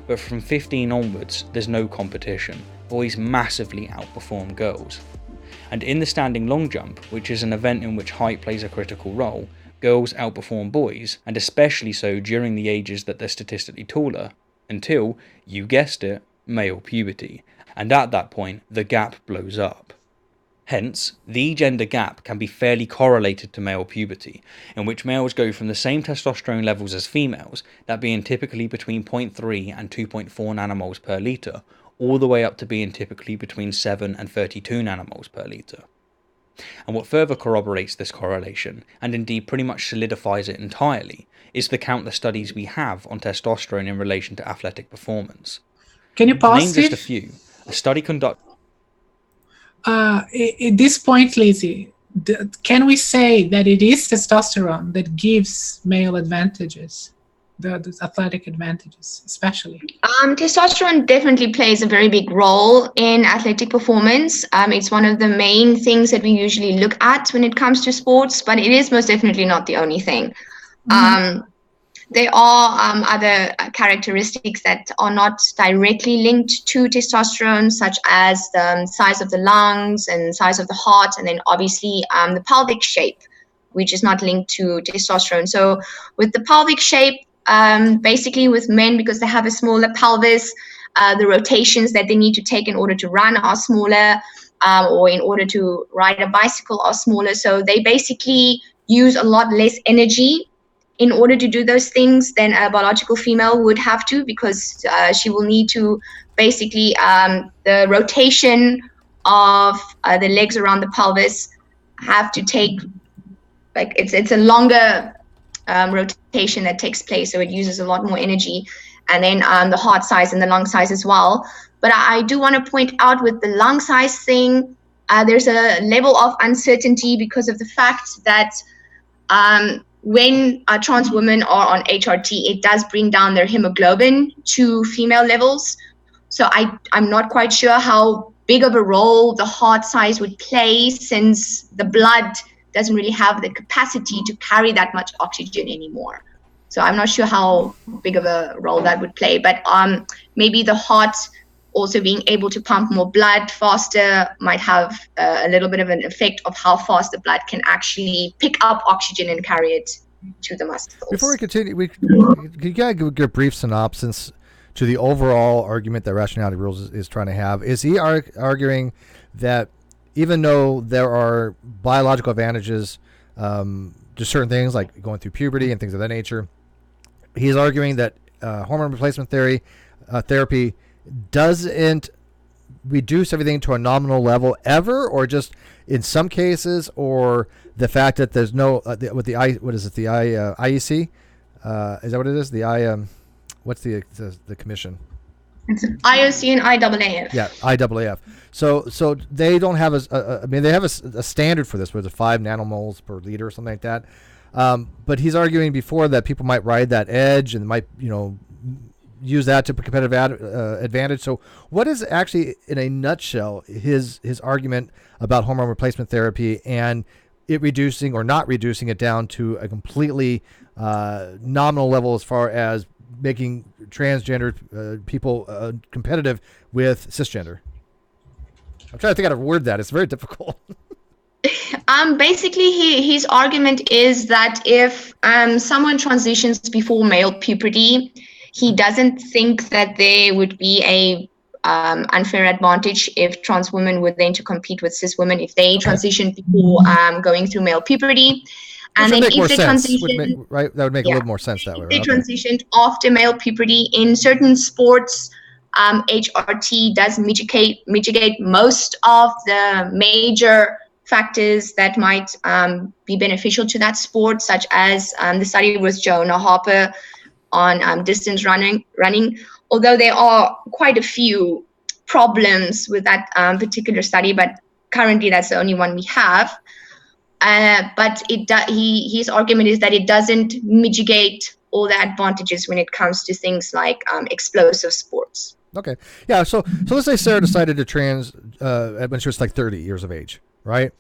But from 15 onwards, there's no competition. Boys massively outperform girls. And in the standing long jump, which is an event in which height plays a critical role, girls outperform boys, and especially so during the ages that they're statistically taller, until, you guessed it, male puberty. And at that point, the gap blows up. Hence, the gender gap can be fairly correlated to male puberty, in which males go from the same testosterone levels as females, that being typically between 0.3 and 2.4 nanomoles per litre, all the way up to being typically between 7 and 32 nanomoles per litre. And what further corroborates this correlation, and indeed pretty much solidifies it entirely, is the countless studies we have on testosterone in relation to athletic performance. Can you pause, Name just a few. A study conducted... At this point, Lizzy, can we say that it is testosterone that gives male advantages? The athletic advantages, especially. Testosterone definitely plays a very big role in athletic performance. It's one of the main things that we usually look at when it comes to sports, but it is most definitely not the only thing. There are other characteristics that are not directly linked to testosterone, such as the size of the lungs and size of the heart, and then obviously the pelvic shape, which is not linked to testosterone. So with the pelvic shape, basically with men, because they have a smaller pelvis, the rotations that they need to take in order to run are smaller, or in order to ride a bicycle are smaller. So they basically use a lot less energy in order to do those things than a biological female would have to, because she will need to basically the rotation of the legs around the pelvis have to take, like it's a longer rotation that takes place, so it uses a lot more energy, and then the heart size and the lung size as well. But I do want to point out with the lung size thing, there's a level of uncertainty because of the fact that when trans women are on HRT, it does bring down their hemoglobin to female levels. So I'm not quite sure how big of a role the heart size would play, since the blood doesn't really have the capacity to carry that much oxygen anymore. So I'm not sure how big of a role that would play, but maybe the heart also being able to pump more blood faster might have a little bit of an effect of how fast the blood can actually pick up oxygen and carry it to the muscles. Before we continue, you gotta give a brief synopsis to the overall argument that Rationality Rules is trying to have. Is he arguing that even though there are biological advantages to certain things like going through puberty and things of that nature, he's arguing that hormone replacement therapy doesn't reduce everything to a nominal level ever, or just in some cases, or the fact that there's no IEC? Is that what it is? What's the commission? It's IOC and IAAF. Yeah, IAAF. So they don't have they have a standard for this, where it's 5 nanomoles per liter or something like that. But he's arguing before that people might ride that edge and might use that to competitive advantage. So what is actually, in a nutshell, his argument about hormone replacement therapy and it reducing or not reducing it down to a completely nominal level as far as making transgender people competitive with cisgender? I'm trying to think how to word that. It's very difficult. Basically, his argument is that if someone transitions before male puberty, he doesn't think that there would be a unfair advantage if trans women were then to compete with cis women if they transition before going through male puberty. And then if they transition, right, that would make a little more sense that way. If they transitioned after male puberty in certain sports, HRT does mitigate most of the major factors that might be beneficial to that sport, such as the study with Jonah Harper on distance running. Although there are quite a few problems with that particular study, but currently that's the only one we have. But his argument is that it doesn't mitigate all the advantages when it comes to things like explosive sports. Okay. Yeah. So let's say Sarah decided to trans when she was like 30 years of age, right?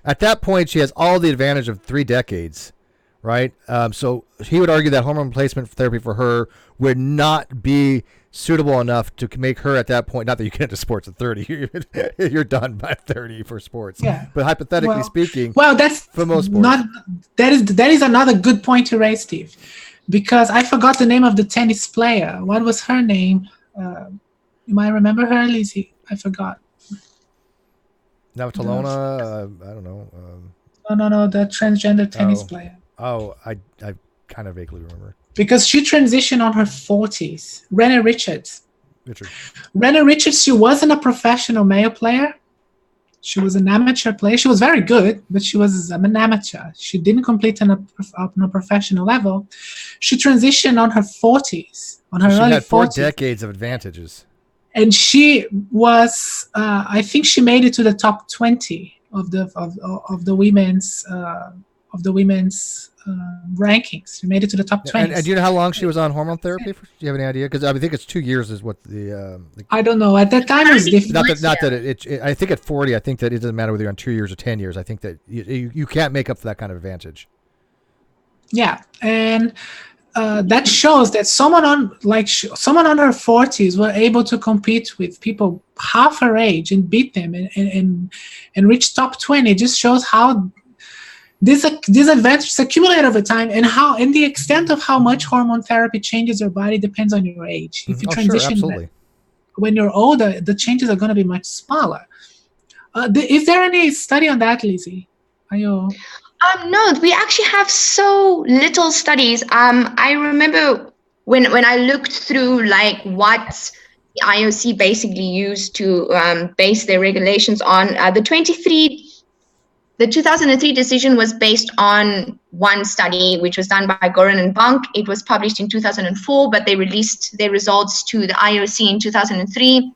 At that point, she has all the advantage of 3 decades, right? So he would argue that hormone replacement therapy for her would not be suitable enough to make her at that point. Not that you get into sports at 30, you're done by 30 for sports. Yeah. But hypothetically speaking, that's for most sports. That is another good point to raise, Steve, because I forgot the name of the tennis player. What was her name? You might remember her, Lizzy. I forgot. Navratilova, I don't know. No, the transgender tennis player. Oh, I kind of vaguely remember. Because she transitioned on her 40s. Renee Richards. Renee Richards, she wasn't a professional male player. She was an amateur player. She was very good, but she was an amateur. She didn't compete on a professional level. She transitioned on her 40s, on her early 40s. She had 4 decades of advantages. And she was, I think she made it to the top 20 of the women's rankings. She made it to the top 20. And do you know how long she was on hormone therapy for? Do you have any idea? Because I think it's 2 years is what the I don't know. At that time, it was different. Not that it. I think at 40, I think that it doesn't matter whether you're on 2 years or 10 years. I think that you can't make up for that kind of advantage. Yeah, and that shows that someone on her 40s were able to compete with people half her age and beat them and reach top 20. It just shows how these advantages accumulate over time, and the extent of how much hormone therapy changes your body depends on your age. If you transition when you're older, the changes are going to be much smaller. Is there any study on that, Lizzy? Are you? No, we actually have so little studies. I remember when I looked through like what the IOC basically used to base their regulations on. The 2003 decision was based on one study, which was done by Goran and Bank. It was published in 2004, but they released their results to the IOC in 2003.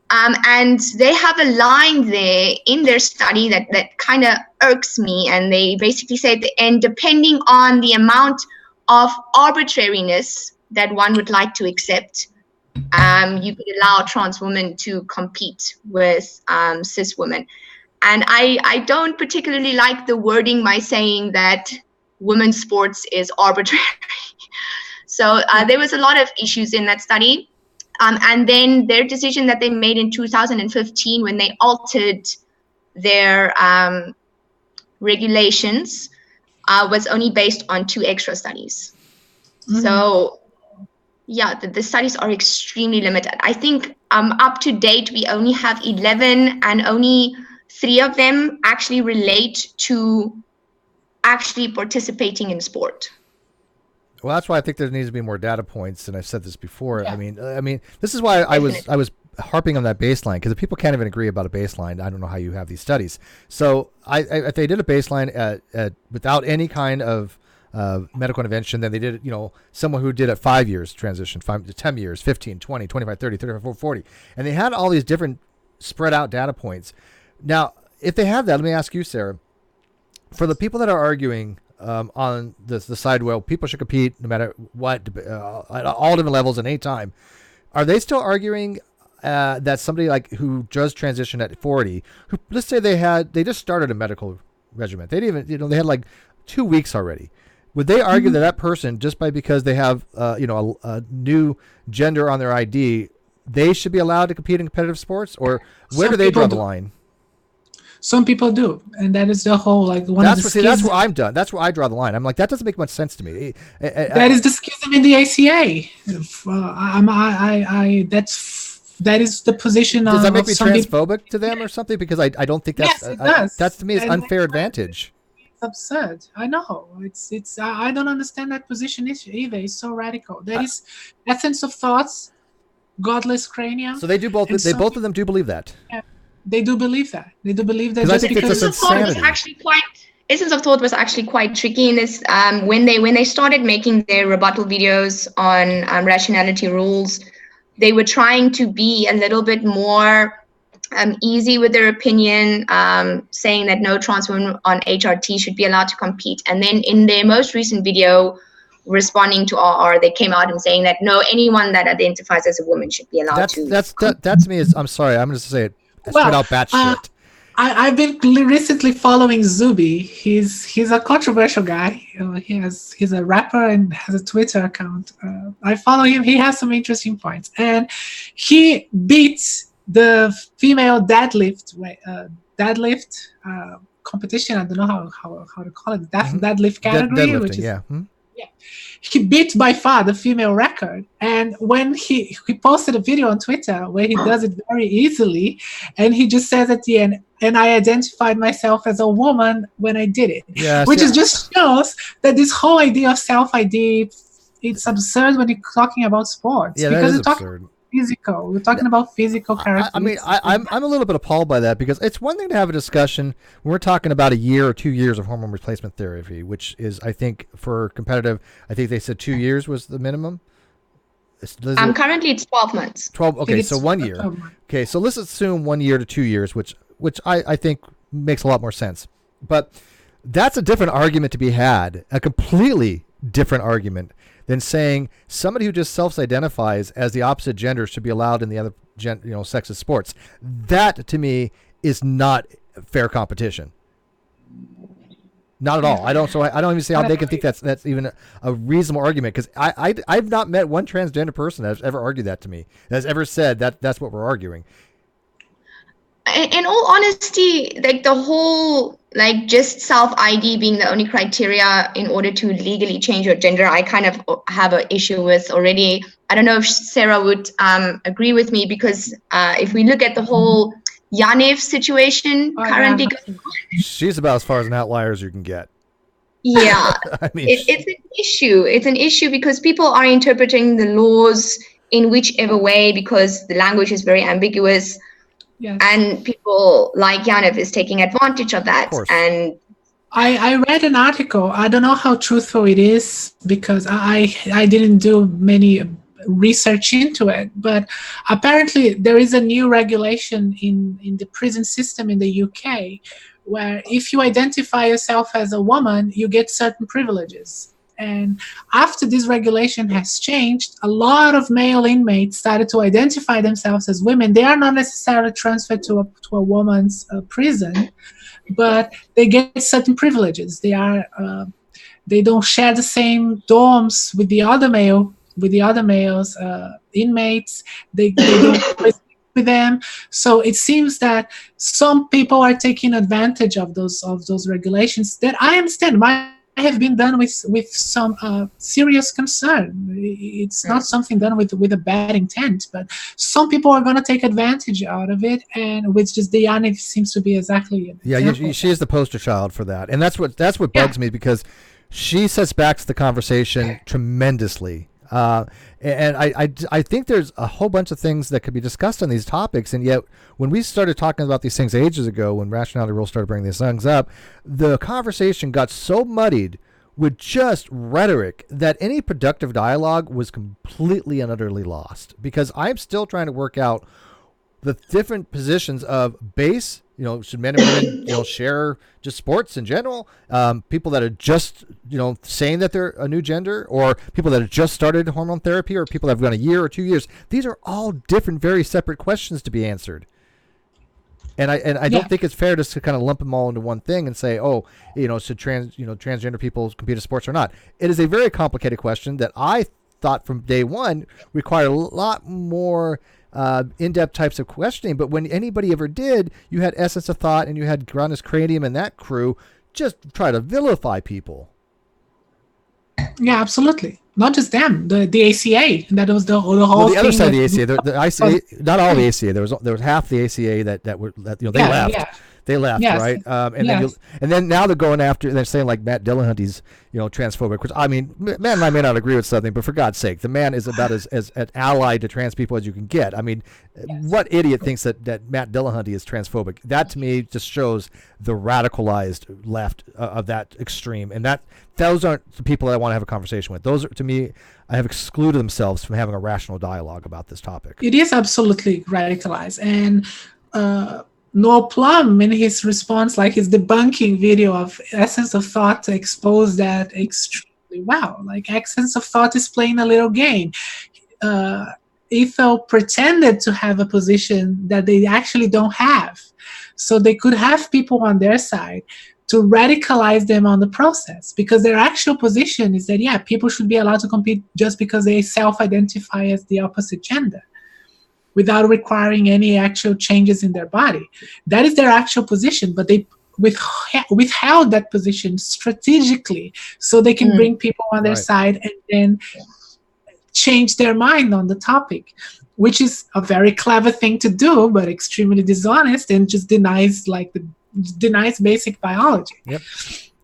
And they have a line there in their study that kind of irks me. And they basically say at the end, depending on the amount of arbitrariness that one would like to accept, you could allow trans women to compete with cis women. And I don't particularly like the wording by saying that women's sports is arbitrary. So there was a lot of issues in that study. And then their decision that they made in 2015 when they altered their regulations was only based on 2 extra studies. Mm-hmm. So yeah, the studies are extremely limited. I think up to date, we only have 11 and only 3 of them actually relate to actually participating in sport. Well, that's why I think there needs to be more data points, and I've said this before. Yeah. I mean, this is why I was harping on that baseline, because if people can't even agree about a baseline, I don't know how you have these studies. So if they did a baseline at without any kind of medical intervention, then they did, someone who did at 5 years transition, 5 to 10 years, 15, 20, 25, 30, 35, 40, and they had all these different spread out data points. Now, if they have that, let me ask you, Sarah, for the people that are arguing on the side where people should compete no matter what, at all different levels at any time. Are they still arguing that somebody like who just transitioned at 40, who let's say they just started a medical regimen, they didn't even they had like 2 weeks already? Would they argue that person, just because they have a new gender on their ID, they should be allowed to compete in competitive sports, or where do they draw the line? Some people do, and that is the whole one of the schisms. That's where I'm done. That's where I draw the line. I'm like, that doesn't make much sense to me. That is the schism in the ACA. That is the position. Does that make me transphobic people to them or something? Because I don't think that's yes, it does. That's to me is unfair advantage. It's absurd. I know. It's. I don't understand that position either. It's so radical. There is essence of thoughts, godless cranium. So they do both. Both of them do believe that. Yeah. They do believe that. They do believe that. I think it's insanity. Essence of Thought was actually quite tricky in this. When they started making their rebuttal videos on rationality rules, they were trying to be a little bit more easy with their opinion, saying that no trans women on HRT should be allowed to compete. And then in their most recent video, responding to RR, they came out and saying that no, anyone that identifies as a woman should be allowed to. That to me is. I'm sorry. I'm going to say it. Straight out batshit. I've been recently following Zuby. He's a controversial guy. He's a rapper and has a Twitter account. I follow him. He has some interesting points, and he beats the female deadlift competition. I don't know how to call it. Deadlift category, deadlifting, which is yeah. Yeah, he beat by far the female record. And when he posted a video on Twitter where he does it very easily, and he just says at the end, and I identified myself as a woman when I did it. Yeah, which just shows that this whole idea of self-ID, it's absurd when you're talking about sports. Yeah, because that is absurd. Physical. We're talking about physical characteristics. I mean, I'm a little bit appalled by that, because it's one thing to have a discussion when we're talking about a year or 2 years of hormone replacement therapy, which is, I think, for competitive, I think they said 2 years was the minimum. Currently it's 12 months. 12. Okay, so 1 year. Okay, so let's assume 1 year to 2 years, which I think makes a lot more sense. But that's a different argument to be had, a completely different argument than saying somebody who just self-identifies as the opposite gender should be allowed in the other sex's sports. That to me is not fair competition. Not at all. I don't even see how they can think that's even a reasonable argument, because I've not met one transgender person that's ever argued that to me, that's ever said that's what we're arguing. In all honesty, like the whole just self-ID being the only criteria in order to legally change your gender, I kind of have an issue with already. I don't know if Sarah would agree with me, because if we look at the whole Yaniv situation currently going on, she's about as far as an outlier as you can get. Yeah, I mean, it's an issue. It's an issue because people are interpreting the laws in whichever way, because the language is very ambiguous. Yes. And people like Yaniv is taking advantage of that. And I read an article. I don't know how truthful it is, because I didn't do many research into it. But apparently there is a new regulation in the prison system in the UK, where if you identify yourself as a woman, you get certain privileges. And after this regulation has changed, a lot of male inmates started to identify themselves as women. They are not necessarily transferred to a woman's prison, but they get certain privileges. They don't share the same dorms with the other males inmates. They don't with them. So it seems that some people are taking advantage of those regulations that I understand have been done with some serious concern. It's not something done with a bad intent, but some people are going to take advantage out of it, and which just Diana seems to be exactly. She is the poster child for that, and that's what bugs me, because she sets back the conversation tremendously. And I think there's a whole bunch of things that could be discussed on these topics, and yet when we started talking about these things ages ago, when Rationality Rules started bringing these things up, the conversation got so muddied with just rhetoric that any productive dialogue was completely and utterly lost, because I'm still trying to work out the different positions of base should men and women, share just sports in general? People that are just, saying that they're a new gender, or people that have just started hormone therapy, or people that have gone a year or 2 years. These are all different, very separate questions to be answered. And I don't think it's fair just to kind of lump them all into one thing and say, should transgender people compete in sports or not? It is a very complicated question that I thought from day one required a lot more in-depth types of questioning. But when anybody ever did, you had Essence of Thought and you had Granus Cranium and that crew just try to vilify people. Yeah, absolutely. Not just them, the ACA. That was the whole Well, the thing. other side of the ACA, the ICA, not all the ACA. There was half the ACA that they left. Yeah. They left, Yes. right? And then now they're going after. They're saying like Matt Dillahunty's, transphobic. Which I mean, man, I may not agree with something, but for God's sake, the man is about as an ally to trans people as you can get. I mean, what idiot thinks that Matt Dillahunty is transphobic? That to me just shows the radicalized left of that extreme, and those aren't the people that I want to have a conversation with. Those are, to me, I have excluded themselves from having a rational dialogue about this topic. It is absolutely radicalized, and Noel Plum, in his response, like his debunking video of Essence of Thought, to expose that extremely well. Like, Essence of Thought is playing a little game. Ethel pretended to have a position that they actually don't have. So they could have people on their side to radicalize them on the process, because their actual position is that, people should be allowed to compete just because they self-identify as the opposite gender, without requiring any actual changes in their body. That is their actual position, but they withheld that position strategically so they can bring people on their side and then change their mind on the topic, which is a very clever thing to do, but extremely dishonest and just denies basic biology. Yep.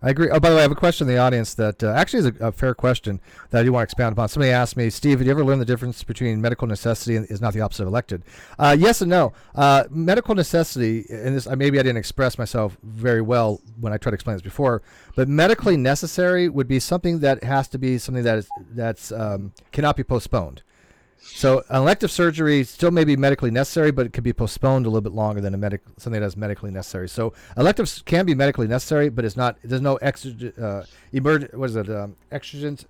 I agree. Oh, by the way, I have a question in the audience that actually is a fair question that I do want to expound upon. Somebody asked me, Steve, have you ever learned the difference between medical necessity and is not the opposite of elected? Yes and no. Medical necessity, and this maybe I didn't express myself very well when I tried to explain this before, but medically necessary would be something that has to be something that's cannot be postponed. So elective surgery still may be medically necessary, but it could be postponed a little bit longer than something that's medically necessary. So electives can be medically necessary, but it's not. There's no exigent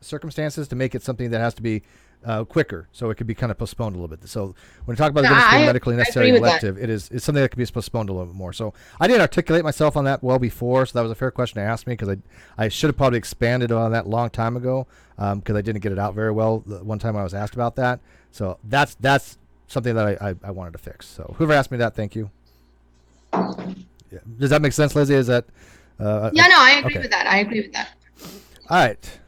circumstances to make it something that has to be quicker. So it could be kind of postponed a little bit. So when we talk about the difference between medically necessary and elective, it's something that could be postponed a little bit more. So I didn't articulate myself on that well before, so that was a fair question to ask me, because I should have probably expanded on that a long time ago, because I didn't get it out very well the one time I was asked about that. So that's something that I wanted to fix. So whoever asked me that, thank you. Yeah. Does that make sense, Lizzy? Is that? I agree with that. I agree with that. All right.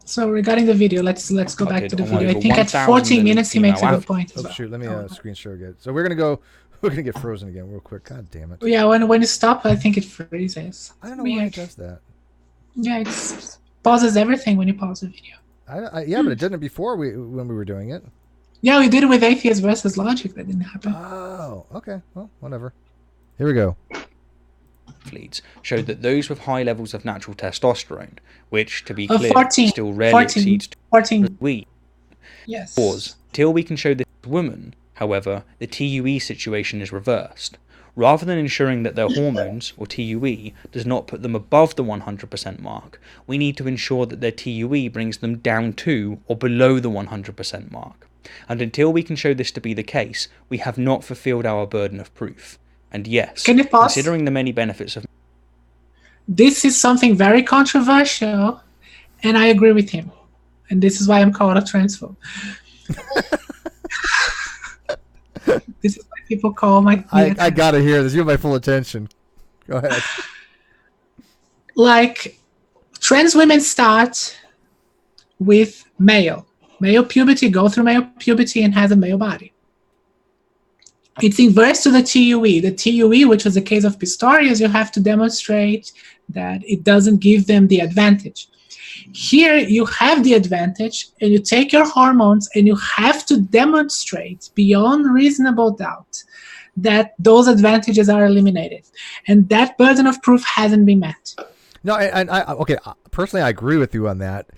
So regarding the video, let's go back to the video. I think at 14 minutes he makes a good point. Oh shoot! Let me screen share again. So we're gonna get frozen again real quick. God damn it. Yeah, when you stop, I think it freezes. I don't know why it does that. Yeah, it pauses everything when you pause the video. Yeah, but it didn't before when we were doing it. Yeah, we did it with Atheist versus Logic. That didn't happen. Oh, okay. Well, whatever. Here we go. Athletes showed that those with high levels of natural testosterone, which, to be clear, 14, still rarely exceeds 14. Yes. Pause. Till we can show this woman, however, the TUE situation is reversed. Rather than ensuring that their hormones, or TUE, does not put them above the 100% mark, we need to ensure that their TUE brings them down to or below the 100% mark. And until we can show this to be the case, we have not fulfilled our burden of proof. And yes, can you pause? Considering the many benefits of... This is something very controversial, and I agree with him. And this is why I'm called a transphobe. This is why people call my... I gotta hear this. You have my full attention. Go ahead. Like, trans women start with male puberty, go through male puberty, and has a male body. It's inverse to the TUE. The TUE, which was the case of Pistorius, you have to demonstrate that it doesn't give them the advantage. Here, you have the advantage, and you take your hormones, and you have to demonstrate beyond reasonable doubt that those advantages are eliminated. And that burden of proof hasn't been met. No, okay. Personally, I agree with you on that.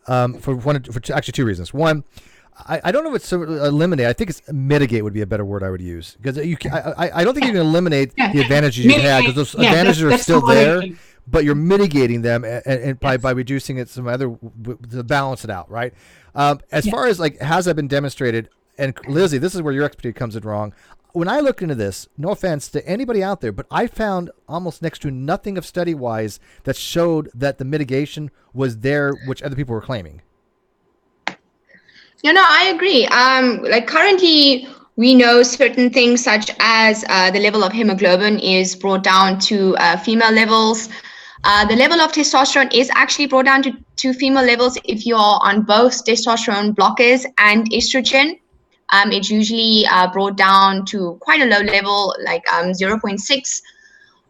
For actually two reasons. One, I don't know if it's eliminate. I think it's mitigate would be a better word I would use, because I don't think you can eliminate the advantages you had, because those advantages are still there, but you're mitigating them and by reducing it some other to balance it out, right? As far as like, has that been demonstrated? And Lizzy, this is where your expertise comes in wrong. When I looked into this, no offense to anybody out there, but I found almost next to nothing of study-wise that showed that the mitigation was there, which other people were claiming. I agree. Like currently, we know certain things such as the level of hemoglobin is brought down to female levels. The level of testosterone is actually brought down to female levels if you're on both testosterone blockers and estrogen. It's usually brought down to quite a low level, like 0.6.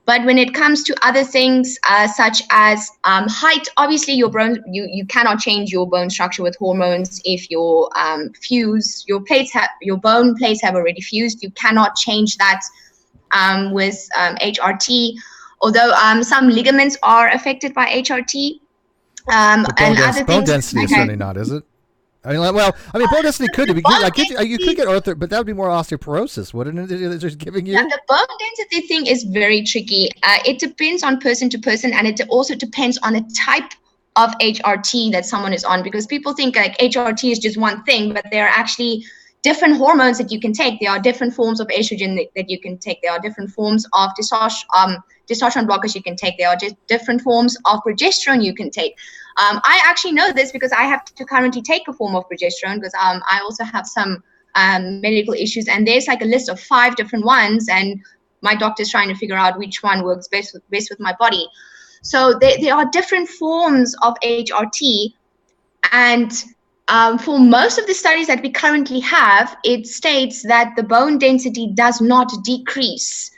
But when it comes to other things such as height, obviously your bone, you cannot change your bone structure with hormones if your your bone plates have already fused. You cannot change that with HRT. Although some ligaments are affected by HRT, and other bone things. Density is certainly not, is it? I mean, bone density could be. You could get but that would be more osteoporosis, wouldn't it? It's just giving you. Yeah, the bone density thing is very tricky. It depends on person to person, and it also depends on the type of HRT that someone is on, because people think like HRT is just one thing, but there are actually different hormones that you can take. There are different forms of estrogen that you can take. There are different forms of testosterone blockers you can take. There are just different forms of progesterone you can take. I actually know this because I have to currently take a form of progesterone because I also have some medical issues, and there's like a list of 5 different ones, and my doctor's trying to figure out which one works best with my body. So there are different forms of HRT, and for most of the studies that we currently have, it states that the bone density does not decrease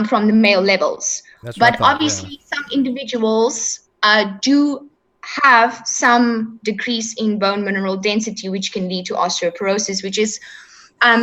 from the male levels. But obviously, some individuals do have some decrease in bone mineral density, which can lead to osteoporosis, which is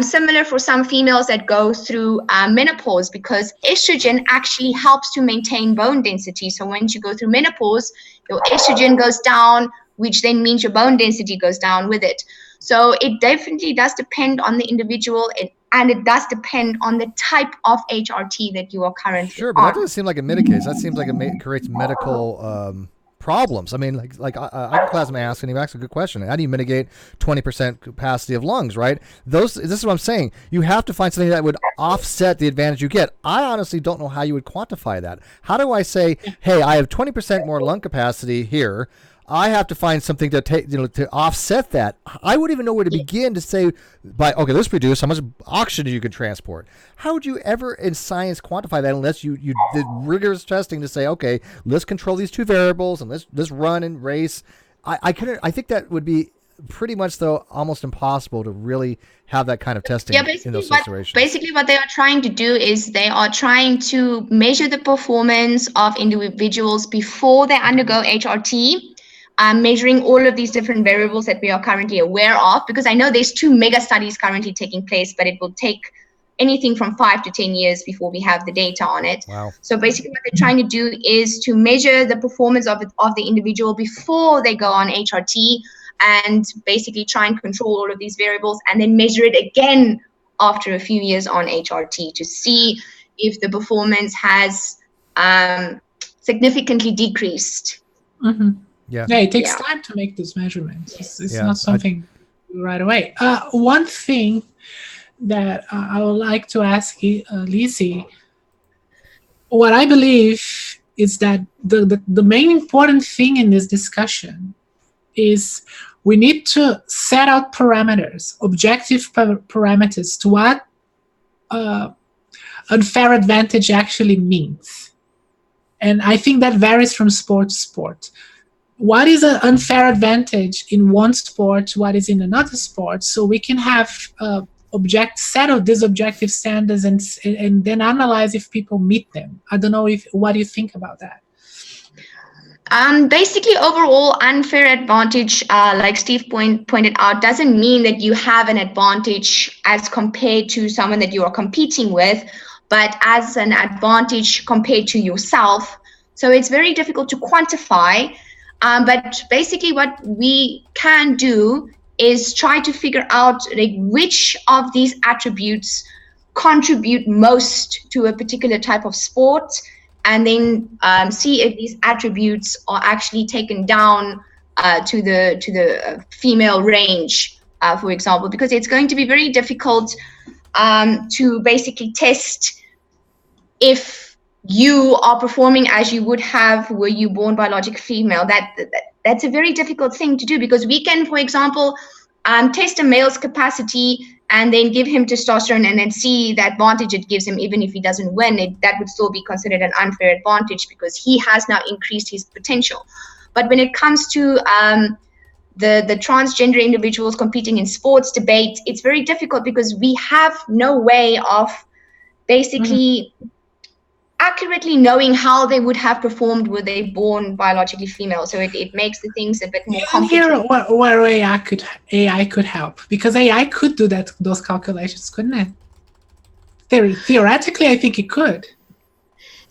similar for some females that go through menopause, because estrogen actually helps to maintain bone density. So once you go through menopause, your estrogen goes down, which then means your bone density goes down with it. So it definitely does depend on the individual, and it does depend on the type of HRT that you are currently Sure, but on. that doesn't seem like it mitigates. That seems like it creates medical problems. I mean, like iconoclasm asks, and he asks a good question. How do you mitigate 20% capacity of lungs, right? This is what I'm saying. You have to find something that would offset the advantage you get. I honestly don't know how you would quantify that. How do I say, hey, I have 20% more lung capacity here, I have to find something to take, to offset that. I wouldn't even know where to begin to say, let's reduce how much oxygen you can transport. How would you ever in science quantify that unless you did rigorous testing to say, okay, let's control these 2 variables and let's run and race. I think that would be pretty much, though, almost impossible to really have that kind of testing in those situations. Basically, what they are trying to do is they are trying to measure the performance of individuals before they undergo HRT. Measuring all of these different variables that we are currently aware of, because I know there's 2 mega studies currently taking place, but it will take anything from 5 to 10 years before we have the data on it. Wow. So basically what they're trying to do is to measure the performance of the individual before they go on HRT, and basically try and control all of these variables, and then measure it again after a few years on HRT to see if the performance has significantly decreased. Mm-hmm. Yeah, it takes time to make those measurements. It's not something right away. One thing that I would like to ask you, Lizzy, what I believe is that the main important thing in this discussion is we need to set out parameters, objective parameters to what unfair advantage actually means. And I think that varies from sport to sport. What is an unfair advantage in one sport, what is in another sport, so we can have a set of these objective standards and then analyze if people meet them. I don't know what do you think about that? Basically, overall, unfair advantage, like Steve pointed out, doesn't mean that you have an advantage as compared to someone that you are competing with, but as an advantage compared to yourself. So it's very difficult to quantify. But basically what we can do is try to figure out like which of these attributes contribute most to a particular type of sport, and then see if these attributes are actually taken down to the female range, for example, because it's going to be very difficult to basically test if you are performing as you would have were you born biologic female. That's a very difficult thing to do, because we can, for example, test a male's capacity and then give him testosterone and then see the advantage it gives him. Even if he doesn't win, that would still be considered an unfair advantage because he has now increased his potential. But when it comes to the transgender individuals competing in sports debate, it's very difficult because we have no way of basically accurately knowing how they would have performed were they born biologically female. So it makes the things a bit more complicated. Here, where AI could help, because AI could do those calculations, couldn't it? Theoretically, I think it could.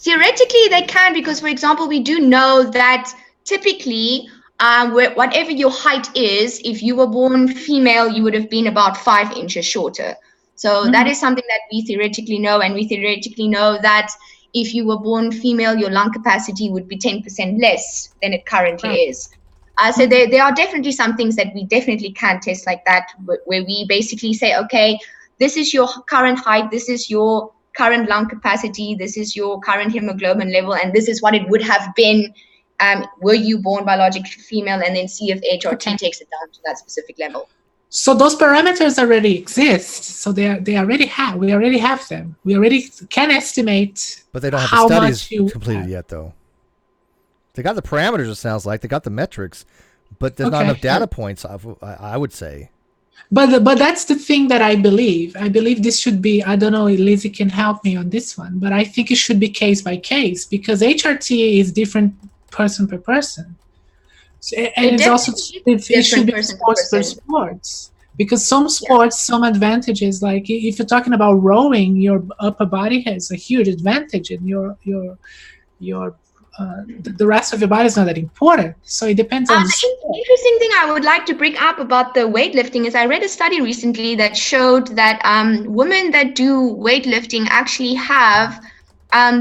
Theoretically, they can, because, for example, we do know that typically, whatever your height is, if you were born female, you would have been about 5 inches shorter. So that is something that we theoretically know, and we theoretically know that if you were born female, your lung capacity would be 10% less than it currently is. So there are definitely some things that we definitely can test like that, where we basically say, okay, this is your current height, this is your current lung capacity, this is your current hemoglobin level, and this is what it would have been were you born biologically female, and then see if HRT takes it down to that specific level. So those parameters already exist. So we already have them. We already can estimate. But they don't have the studies completed yet, though. They got the parameters. It sounds like they got the metrics, but there's not enough data points. I would say. But that's the thing that I believe. I believe this should be. I don't know if Lizzy can help me on this one, but I think it should be case by case, because HRT is different person per person. And it should be sports per sports, because some sports, some advantages, like if you're talking about rowing, your upper body has a huge advantage, and the rest of your body is not that important. So it depends on the sport. An interesting thing I would like to bring up about the weightlifting is I read a study recently that showed that women that do weightlifting actually have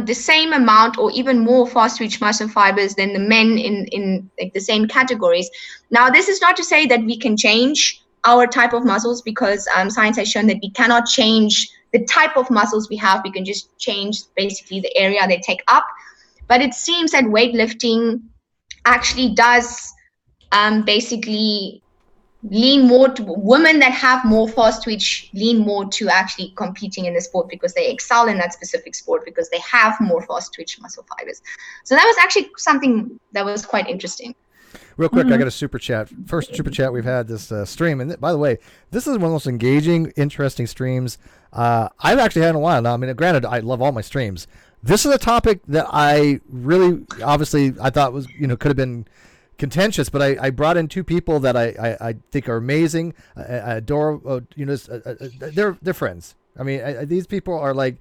the same amount or even more fast twitch muscle fibers than the men in like the same categories. Now, this is not to say that we can change our type of muscles, because science has shown that we cannot change the type of muscles we have. We can just change basically the area they take up. But it seems that weightlifting actually does basically lean more to women that have more fast twitch, lean more to actually competing in the sport, because they excel in that specific sport because they have more fast twitch muscle fibers. So that was actually something that was quite interesting. Real quick, I got a super chat. First super chat we've had this stream. And by the way, this is one of the most engaging, interesting streams I've actually had in a while now. I mean, granted, I love all my streams. This is a topic that I really, obviously, I thought was, could have been contentious, but I brought in two people that I think are amazing. They're friends. I mean, these people are like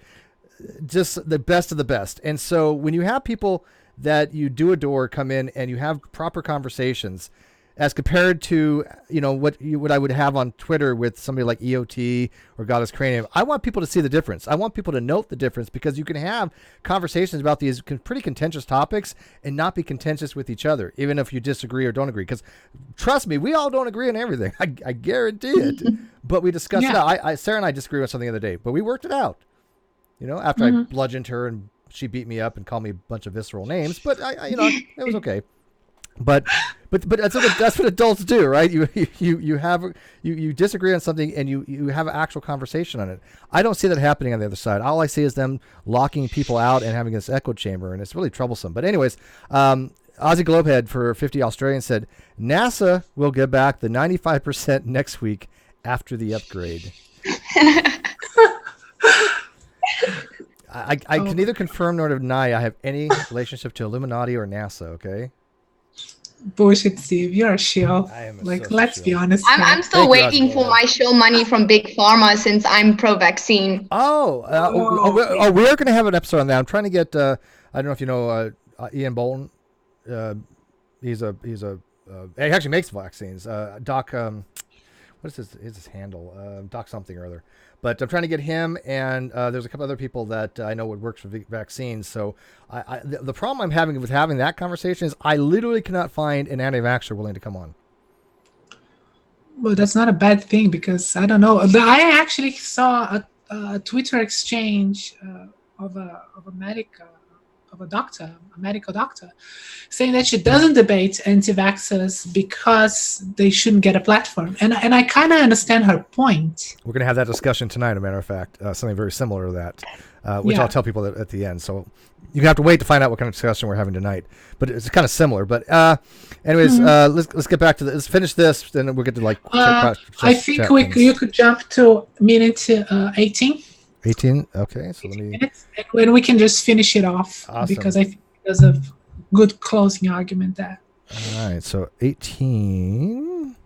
just the best of the best. And so when you have people that you do adore come in and you have proper conversations, as compared to what I would have on Twitter with somebody like EOT or Goddess Cranium, I want people to see the difference. I want people to note the difference, because you can have conversations about these pretty contentious topics and not be contentious with each other, even if you disagree or don't agree. Because trust me, we all don't agree on everything. I guarantee it. But we discussed it out. Sarah and I disagreed on something the other day, but we worked it out. After I bludgeoned her and she beat me up and called me a bunch of visceral names, but it was okay. But that's what adults do, right? You disagree on something and you have an actual conversation on it. I don't see that happening on the other side. All I see is them locking people out and having this echo chamber, and it's really troublesome. But anyways, Aussie Globehead for 50 Australian said NASA will get back the 95% next week after the upgrade. I can neither confirm nor deny I have any relationship to Illuminati or NASA. Okay. Bullshit, Steve. You're a shill. Let's be honest. I'm still waiting for my shill money from Big Pharma, since I'm pro-vaccine. We are going to have an episode on that. I'm trying to get. I don't know if you know Ian Bolton. He actually makes vaccines. Doc. what is his handle? Doc something or other. But I'm trying to get him, and there's a couple other people that I know would work for vaccines. So the problem I'm having with having that conversation is I literally cannot find an anti-vaxxer willing to come on. Well, that's not a bad thing, because I don't know. I actually saw a Twitter exchange of a medical doctor, saying that she doesn't debate anti-vaxxers because they shouldn't get a platform. And I kind of understand her point. We're going to have that discussion tonight, as a matter of fact, something very similar to that, which I'll tell people at the end. So you have to wait to find out what kind of discussion we're having tonight. But it's kind of similar. But anyways, let's get back to this. Let's finish this, then we'll get to like. I think you could jump to minute 18. 18. Okay, so let me. Minutes, and we can just finish it off. Awesome. Because I think there's a good closing argument there. All right, so 18.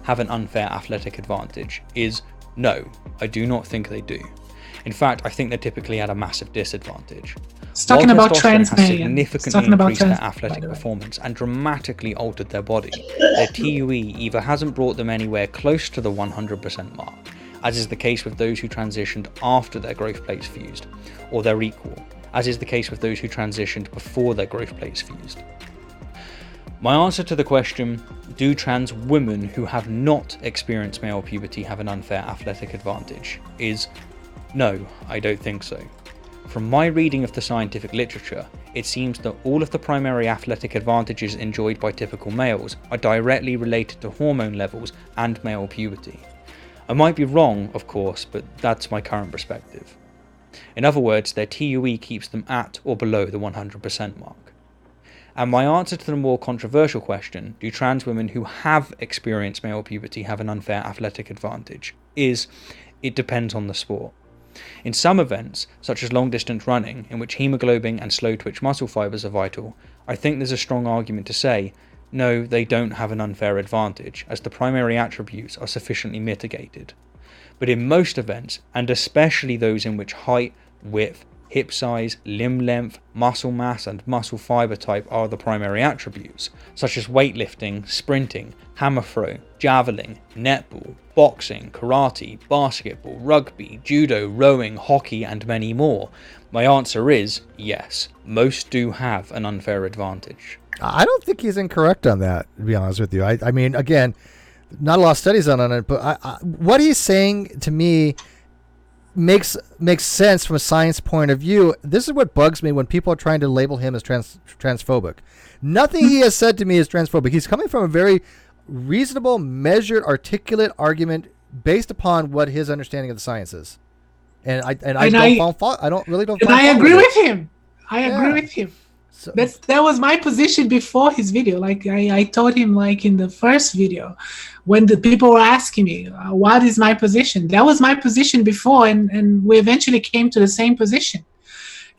Have an unfair athletic advantage is no, I do not think they do. In fact, I think they're typically at a massive disadvantage. It's talking While about testosterone trans has men. significantly increased their athletic performance and dramatically altered their body, their TUE either hasn't brought them anywhere close to the 100% mark, as is the case with those who transitioned after their growth plates fused, or their equal, as is the case with those who transitioned before their growth plates fused. My answer to the question, do trans women who have not experienced male puberty have an unfair athletic advantage, is no, I don't think so. From my reading of the scientific literature, it seems that all of the primary athletic advantages enjoyed by typical males are directly related to hormone levels and male puberty. I might be wrong, of course, but that's my current perspective. In other words, their TUE keeps them at or below the 100% mark. And my answer to the more controversial question, do trans women who have experienced male puberty have an unfair athletic advantage, is it depends on the sport. In some events, such as long-distance running, in which hemoglobin and slow-twitch muscle fibers are vital, I think there's a strong argument to say, no, they don't have an unfair advantage, as the primary attributes are sufficiently mitigated. But in most events, and especially those in which height, width, hip size, limb length, muscle mass and muscle fiber type are the primary attributes, such as weightlifting, sprinting, hammer throw, javelin, netball, boxing, karate, basketball, rugby, judo, rowing, hockey and many more, my answer is yes, most do have an unfair advantage. I don't think he's incorrect on that, to be honest with you. I mean, again, not a lot of studies on it, but what he's saying to me makes sense from a science point of view. This is what bugs me when people are trying to label him as transphobic. Nothing he has said to me is transphobic. He's coming from a very reasonable, measured, articulate argument based upon what his understanding of the science is. And I don't really don't. And I agree with him. I agree with him. So, that was my position before his video. Like I told him, like in the first video, when the people were asking me, what is my position? That was my position before, and we eventually came to the same position.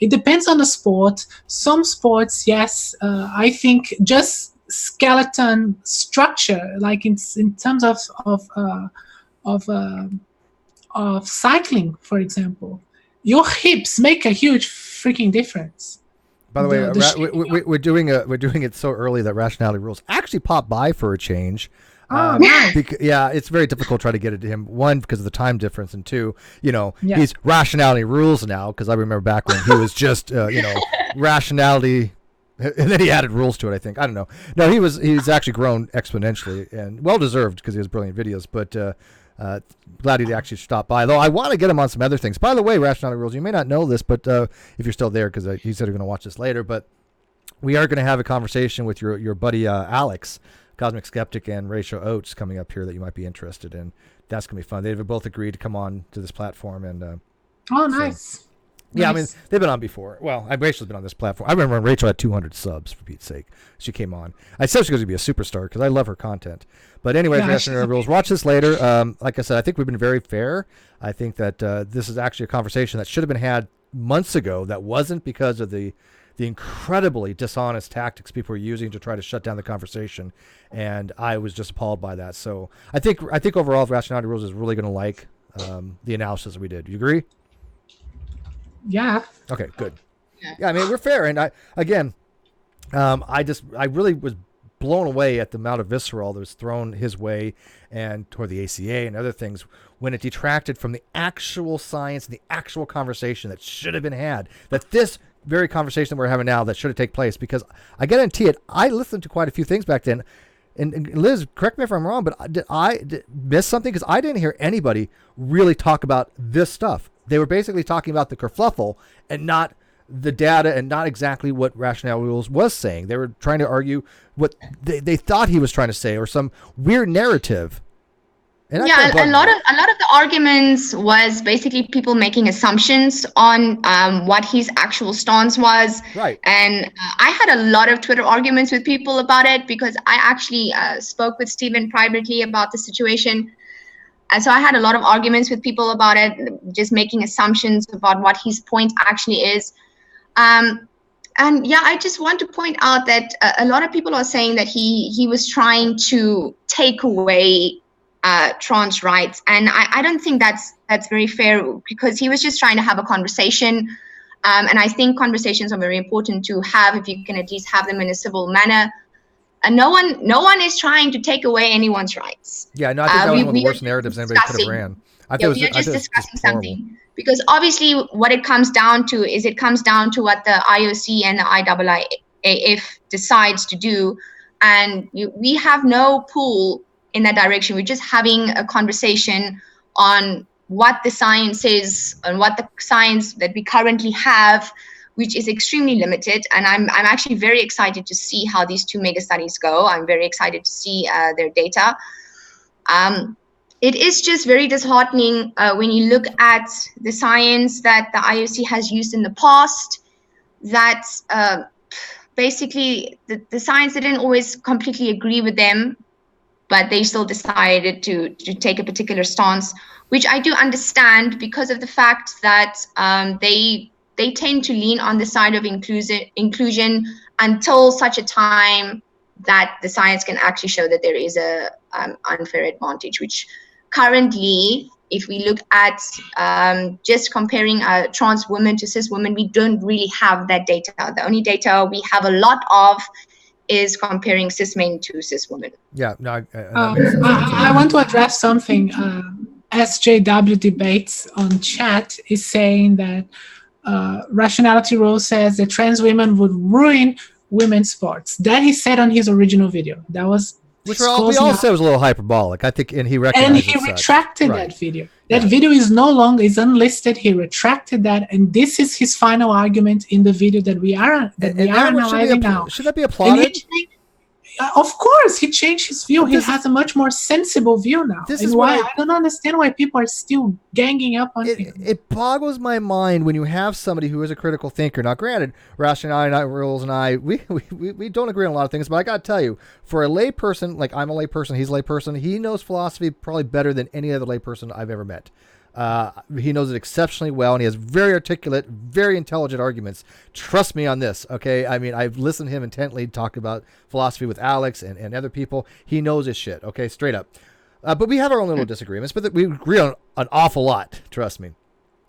It depends on the sport. Some sports, yes, I think just skeleton structure, like in terms of cycling, for example, your hips make a huge freaking difference. By the way, we're doing it so early that Rationality Rules actually popped by for a change. Oh, nice. It's very difficult to try to get it to him. One, because of the time difference, and two, he's Rationality Rules now. Because I remember back when he was just, Rationality, and then he added rules to it. I think, I don't know. No, he's actually grown exponentially and well deserved because he has brilliant videos. But glad he actually stopped by. Though I want to get him on some other things. By the way, Rationality Rules, you may not know this, but if you're still there, because he said you're going to watch this later, but we are going to have a conversation with your buddy Alex, Cosmic Skeptic, and Rachel Oates coming up here that you might be interested in. That's going to be fun. They've both agreed to come on to this platform. And nice. So, yeah, nice. I mean, they've been on before. Well, Rachel's been on this platform. I remember when Rachel had 200 subs, for Pete's sake. She came on. I said she was going to be a superstar because I love her content. But anyway, Rationality Rules, watch this later. Like I said, I think we've been very fair. I think that this is actually a conversation that should have been had months ago that wasn't because of the incredibly dishonest tactics people were using to try to shut down the conversation. And I was just appalled by that. So I think overall, Rationality Rules is really going to like the analysis that we did. You agree? Yeah. Okay, good. Yeah, I mean, we're fair. And I really was blown away at the amount of visceral that was thrown his way and toward the ACA and other things when it detracted from the actual science and the actual conversation that should have been had. That this very conversation that we're having now that should have taken place, because I guarantee it, I listened to quite a few things back then. And Liz, correct me if I'm wrong, but did I miss something? Because I didn't hear anybody really talk about this stuff. They were basically talking about the kerfluffle and not the data and not exactly what Rationality was saying. They were trying to argue what they thought he was trying to say or some weird narrative. And yeah, a lot of the arguments was basically people making assumptions on what his actual stance was. Right. And I had a lot of Twitter arguments with people about it because I actually spoke with Stephen privately about the situation. And so I had a lot of arguments with people about it, just making assumptions about what his point actually is. And yeah, I just want to point out that a lot of people are saying that he was trying to take away trans rights, and I don't think that's very fair, because he was just trying to have a conversation, and I think conversations are very important to have if you can at least have them in a civil manner. And no one is trying to take away anyone's rights. Yeah, no, I think that was one of the worst narratives anybody could have ran. We are just discussing something, because obviously what it comes down to is what the IOC and the IAAF decides to do, and we have no pull in that direction. We're just having a conversation on what the science is and what the science that we currently have, which is extremely limited. And I'm actually very excited to see how these two mega studies go. I'm very excited to see their data. It is just very disheartening when you look at the science that the IOC has used in the past, that basically the science didn't always completely agree with them, but they still decided to take a particular stance, which I do understand, because of the fact that they tend to lean on the side of inclusion until such a time that the science can actually show that there is a unfair advantage, which currently, if we look at just comparing trans women to cis women, we don't really have that data. The only data we have a lot of is comparing cis men to cis women. Yeah, no, I want to address something. SJW Debates on chat is saying that Rationality Rose says that trans women would ruin women's sports. That he said on his original video. That was which we all said was a little hyperbolic, I think, and he recognized and he retracted right. that video. That video is no longer unlisted. He retracted that, and this is his final argument in the video that we are analyzing now. Should that be applauded? Of course, he changed his view. He has a much more sensible view now. This is why I don't understand why people are still ganging up on him. It boggles my mind when you have somebody who is a critical thinker. Now, granted, Rationality Rules and I, we don't agree on a lot of things, but I got to tell you, for a lay person, like I'm a lay person, he's a lay person, he knows philosophy probably better than any other lay person I've ever met. He knows it exceptionally well, and he has very articulate, very intelligent arguments. Trust me on this, okay? I mean, I've listened to him intently talk about philosophy with Alex and other people. He knows his shit, okay? Straight up. But we have our own little disagreements, but we agree on an awful lot, trust me,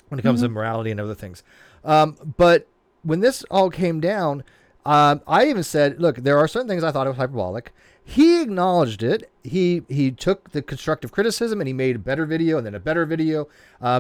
when it comes to morality and other things. But when this all came down, I even said, look, there are certain things I thought it was hyperbolic. He acknowledged it. He took the constructive criticism and he made a better video and then a better video.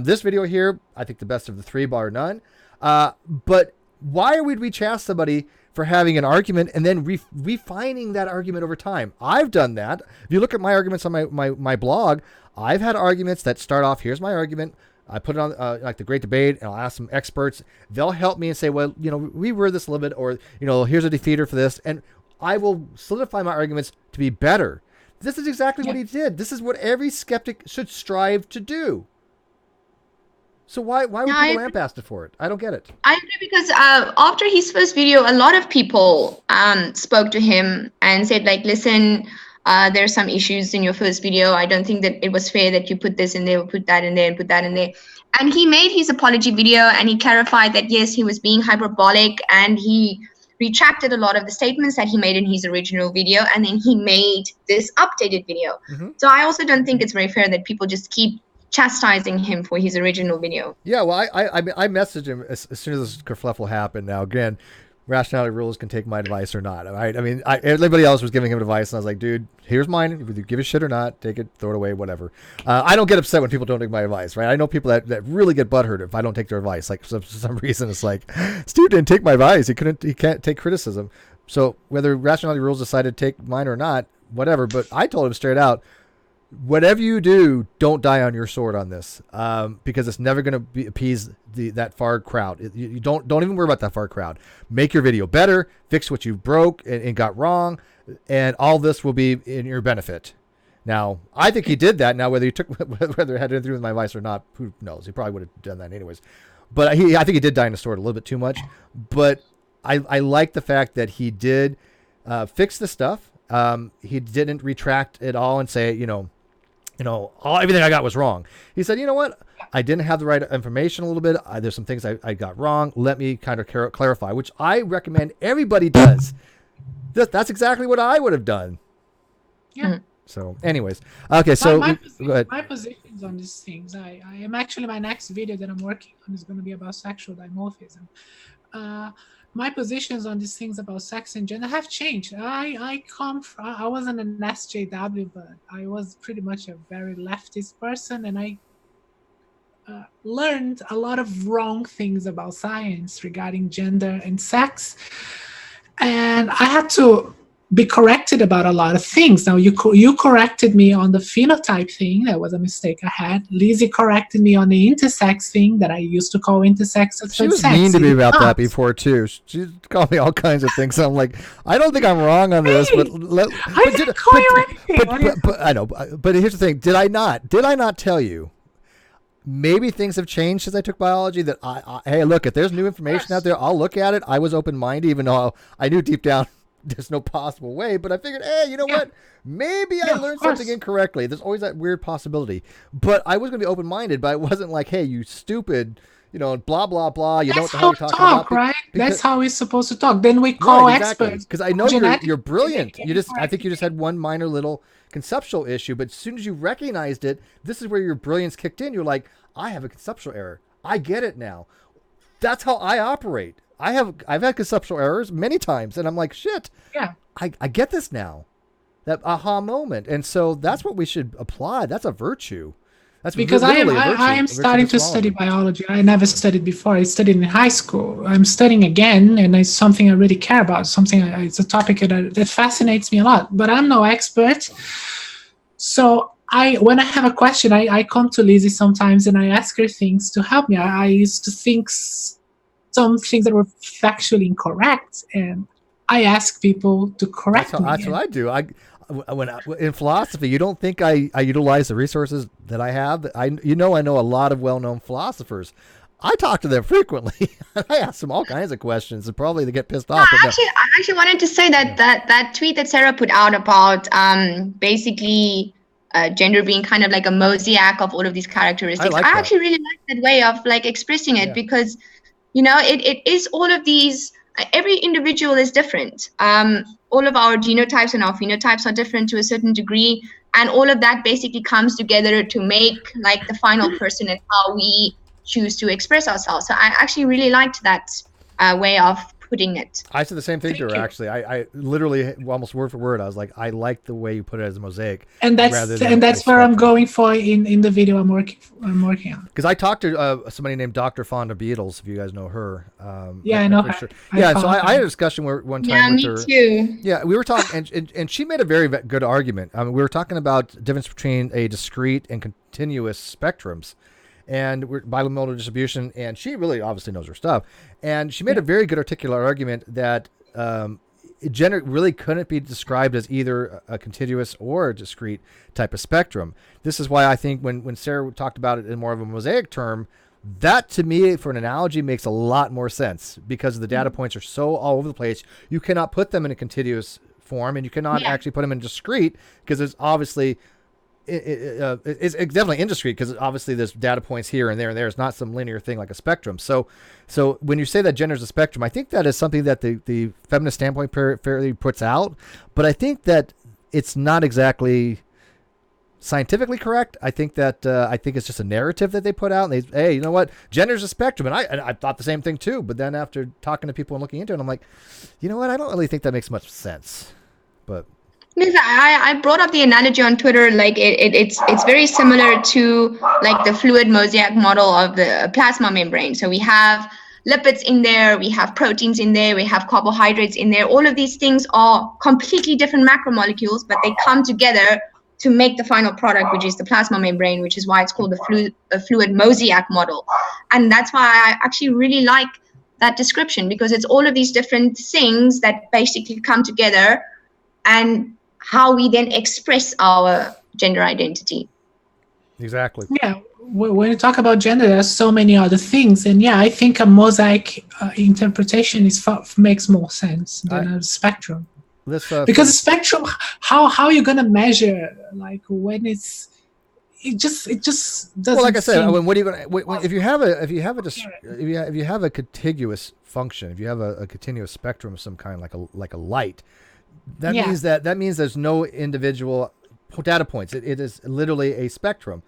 This video here, I think the best of the three, bar none. But why would we chastise somebody for having an argument and then refining that argument over time? I've done that. If you look at my arguments on my blog, I've had arguments that start off, here's my argument. I put it on like the Great Debate, and I'll ask some experts. They'll help me and say, well, reword this a little bit, or, here's a defeater for this. And I will solidify my arguments to be better. This is exactly what he did. This is what every skeptic should strive to do. So why would people lambaste it for it? I don't get it. I agree, because after his first video, a lot of people spoke to him and said, like, listen, there's some issues in your first video. I don't think that it was fair that you put this in there, put that in there, and put that in there. And he made his apology video and he clarified that, yes, he was being hyperbolic, and he retracted a lot of the statements that he made in his original video, and then he made this updated video. Mm-hmm. So I also don't think it's very fair that people just keep chastising him for his original video. Yeah, well, I messaged him as soon as this kerfluffle happened. Now, again, Rationality rules can take my advice or not. Right? I mean, everybody else was giving him advice, and I was like, dude, here's mine. If you give a shit or not, take it, throw it away, whatever. I don't get upset when people don't take my advice, right? I know people that really get butthurt if I don't take their advice. Like, for some reason, it's like, Stu didn't take my advice. He can't take criticism. So whether Rationality rules decided to take mine or not, whatever. But I told him straight out, whatever you do, don't die on your sword on this, because it's never going to appease that far crowd. You don't even worry about that far crowd. Make your video better, fix what you broke and got wrong, and all this will be in your benefit. Now, I think he did that. Now, whether it had anything to do with my advice or not, who knows? He probably would have done that anyways. But I think he did die on the sword a little bit too much. But I like the fact that he did fix the stuff. He didn't retract it all and say, everything I got was wrong. He said, you know what? I didn't have the right information a little bit. There's some things I got wrong. Let me kind of clarify, which I recommend everybody does. That's exactly what I would have done. Yeah. So anyways, okay. So my positions on these things, I am actually, my next video that I'm working on is going to be about sexual dimorphism. My positions on these things about sex and gender have changed. I wasn't an SJW, but I was pretty much a very leftist person, and I learned a lot of wrong things about science regarding gender and sex, and I had to be corrected about a lot of things. Now, you corrected me on the phenotype thing. That was a mistake I had. Lizzy corrected me on the intersex thing that I used to call intersex. She was mean to me about that before too. She called me all kinds of things. I'm like, I don't think I'm wrong on this, but I didn't call you anything. But I know. But here's the thing: did I not tell you? Maybe things have changed since I took biology. That hey, look, if there's new information out there, I'll look at it. I was open-minded, even though I knew deep down there's no possible way, but I figured, hey, you know what? Maybe I learned something incorrectly. There's always that weird possibility. But I was going to be open-minded, but I wasn't like, hey, you stupid, blah, blah, blah. You don't know how to talk about it. Right? That's how we're supposed to talk. Then we call experts. Because I know you're brilliant. I think you just had one minor little conceptual issue, but as soon as you recognized it, this is where your brilliance kicked in. You're like, I have a conceptual error. I get it now. That's how I operate. I've had conceptual errors many times, and I'm like, shit. Yeah. I get this now. That aha moment, and so that's what we should apply. That's a virtue. That's because I am starting to study biology. I never studied before. I studied in high school. I'm studying again, and it's something I really care about. It's a topic that fascinates me a lot. But I'm no expert. So when I have a question, I come to Lizzy sometimes, and I ask her things to help me. I used to think some things that were factually incorrect, and I ask people to correct me. That's what I do. In philosophy, you don't think I utilize the resources that I have. I know a lot of well-known philosophers. I talk to them frequently. I ask them all kinds of questions, and probably they get pissed off. I actually wanted to say that tweet that Sarah put out about basically gender being kind of like a mosaic of all of these characteristics. I actually really like that way of like expressing it, because it is all of these. Every individual is different. All of our genotypes and our phenotypes are different to a certain degree, and all of that basically comes together to make like the final person and how we choose to express ourselves. So I actually really liked that way of putting it. I said the same thing to her, actually. I literally, almost word for word, I was like, I like the way you put it as a mosaic. And that's where I'm going for in the video I'm working on. Because I talked to somebody named Dr. Fonda Beatles, if you guys know her. I know her. Sure. I had a discussion one time with her. Yeah, me too. Yeah, we were talking, and she made a very good argument. We were talking about the difference between a discrete and continuous spectrums. And we're binomial distribution, and she really obviously knows her stuff. And she made a very good articulate argument that gender really couldn't be described as either a continuous or a discrete type of spectrum. This is why I think when Sarah talked about it in more of a mosaic term, that to me, for an analogy, makes a lot more sense, because the data points are so all over the place. You cannot put them in a continuous form, and you cannot actually put them in discrete, because there's obviously... It's definitely indiscrete, because obviously there's data points here and there and there. It's not some linear thing like a spectrum. So when you say that gender is a spectrum, I think that is something that the feminist standpoint fairly puts out. But I think that it's not exactly scientifically correct. I think that I think it's just a narrative that they put out. And hey, you know what? Gender's a spectrum, and I thought the same thing too. But then after talking to people and looking into it, I'm like, you know what? I don't really think that makes much sense. But Because I brought up the analogy on Twitter, like it's very similar to like the fluid mosaic model of the plasma membrane. So we have lipids in there, we have proteins in there, we have carbohydrates in there. All of these things are completely different macromolecules, but they come together to make the final product, which is the plasma membrane, which is why it's called a fluid mosaic model. And that's why I actually really like that description, because it's all of these different things that basically come together and how we then express our gender identity. exactly. Yeah, when you talk about gender, there's so many other things, and yeah, I think a mosaic interpretation makes more sense than a spectrum. Because a spectrum, how are you gonna measure like when it just doesn't. Well, like I said, seem- what are you going to if you have a contiguous function, if you have a continuous spectrum of some kind, like a light, that means there's no individual data points. It is literally a spectrum,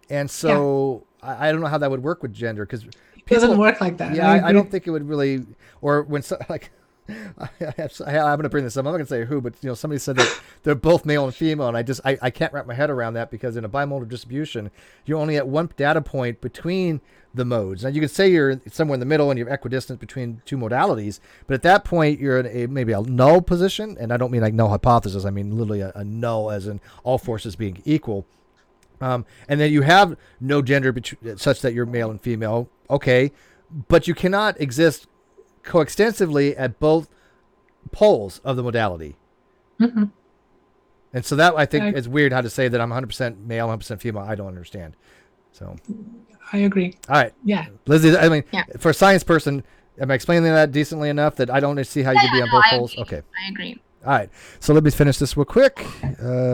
and so I don't know how that would work with gender, because it doesn't work like that. Yeah, I don't think it would really. Or when like. I'm going to bring this up. I'm not going to say who, but somebody said that they're both male and female, and I can't wrap my head around that, because in a bimodal distribution, you're only at one data point between the modes. Now you can say you're somewhere in the middle and you're equidistant between two modalities, but at that point you're in maybe a null position, and I don't mean like null hypothesis. I mean literally a null, as in all forces being equal. And then you have no gender such that you're male and female. Okay, but you cannot exist coextensively at both poles of the modality. Mm-hmm. And so that, I think, is weird how to say that I'm 100% male, 100% female. I don't understand. So I agree. All right. Yeah. Lizzy, I mean, for a science person, am I explaining that decently enough that I don't see how you could be on both poles? Okay. I agree. All right. So let me finish this real quick.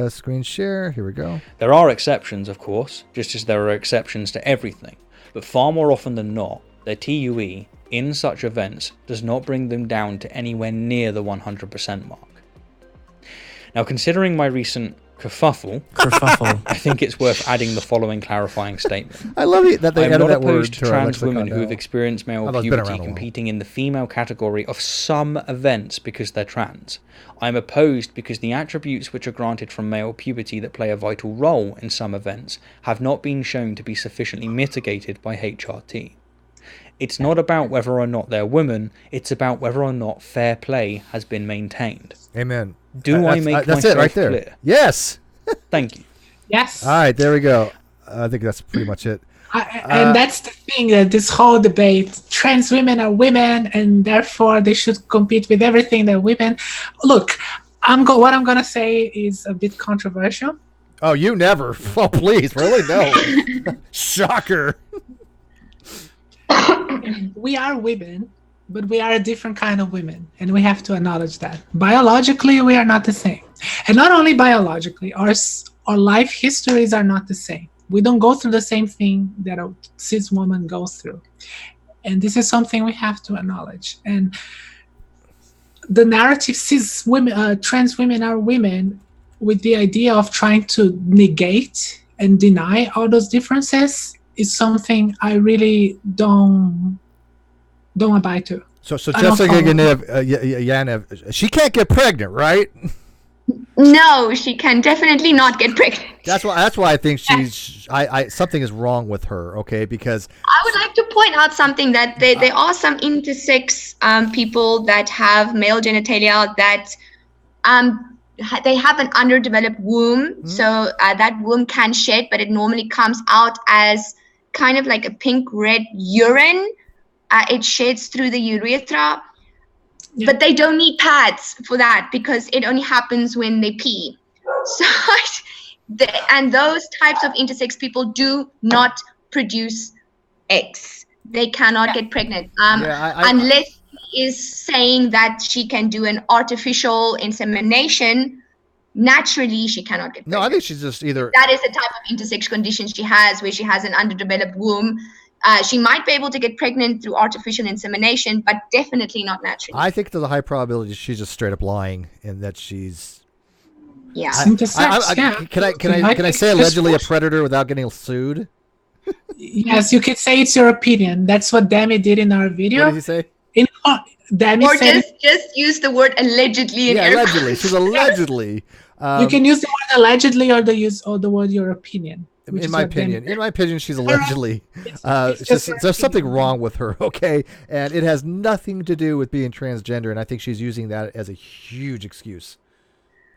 Screen share. Here we go. There are exceptions, of course, just as there are exceptions to everything. But far more often than not, their TUE in such events does not bring them down to anywhere near the 100% mark. Now, considering my recent kerfuffle, I think it's worth adding the following clarifying statement. I love it that they added that word. I'm not opposed to trans lexicon women who have now. experienced male puberty competing in the female category of some events because they're trans. I'm opposed because the attributes which are granted from male puberty that play a vital role in some events have not been shown to be sufficiently mitigated by HRT. It's not about whether or not they're women, it's about whether or not fair play has been maintained. Amen. Do I make that's myself it right there. clear? Yes. Thank you. Yes. All right, there we go. I think that's pretty much it. And that's the thing, that this whole debate, trans women are women and therefore they should compete with everything that women. Look, what I'm going to say is a bit controversial. Oh, you never. Oh, please. Really? No. Shocker. We are women, but we are a different kind of women, and we have to acknowledge that. Biologically, we are not the same. And not only biologically, our life histories are not the same. We don't go through the same thing that a cis woman goes through. And this is something we have to acknowledge. And the narrative cis women, trans women are women, with the idea of trying to negate and deny all those differences, is something I really don't abide to. So Jessica Yanev, she can't get pregnant, right? No, she can definitely not get pregnant. That's why I think she's something is wrong with her. Okay, because I would like to point out something, that there are some intersex people that have male genitalia that they have an underdeveloped womb, so that womb can shed, but it normally comes out as kind of like a pink red urine. It sheds through the urethra, but they don't need pads for that because it only happens when they pee. So, and those types of intersex people do not produce eggs. They cannot get pregnant unless he is saying that she can do an artificial insemination. Naturally, she cannot get pregnant. No, I think she's just either. That is the type of intersex condition she has, where she has an underdeveloped womb. She might be able to get pregnant through artificial insemination, but definitely not naturally. I think there's a high probability she's just straight up lying, and that she's Yeah. Same sex, yeah. Can I say allegedly a predator without getting sued? Yes, you could say it's your opinion. That's what Demi did in our video. What did he say? Demi Or said just use the word allegedly in Yeah, air allegedly. quotes. She's allegedly. you can use the word allegedly or the word your opinion. In my opinion, she's allegedly. There's something wrong with her, okay? And it has nothing to do with being transgender, and I think she's using that as a huge excuse.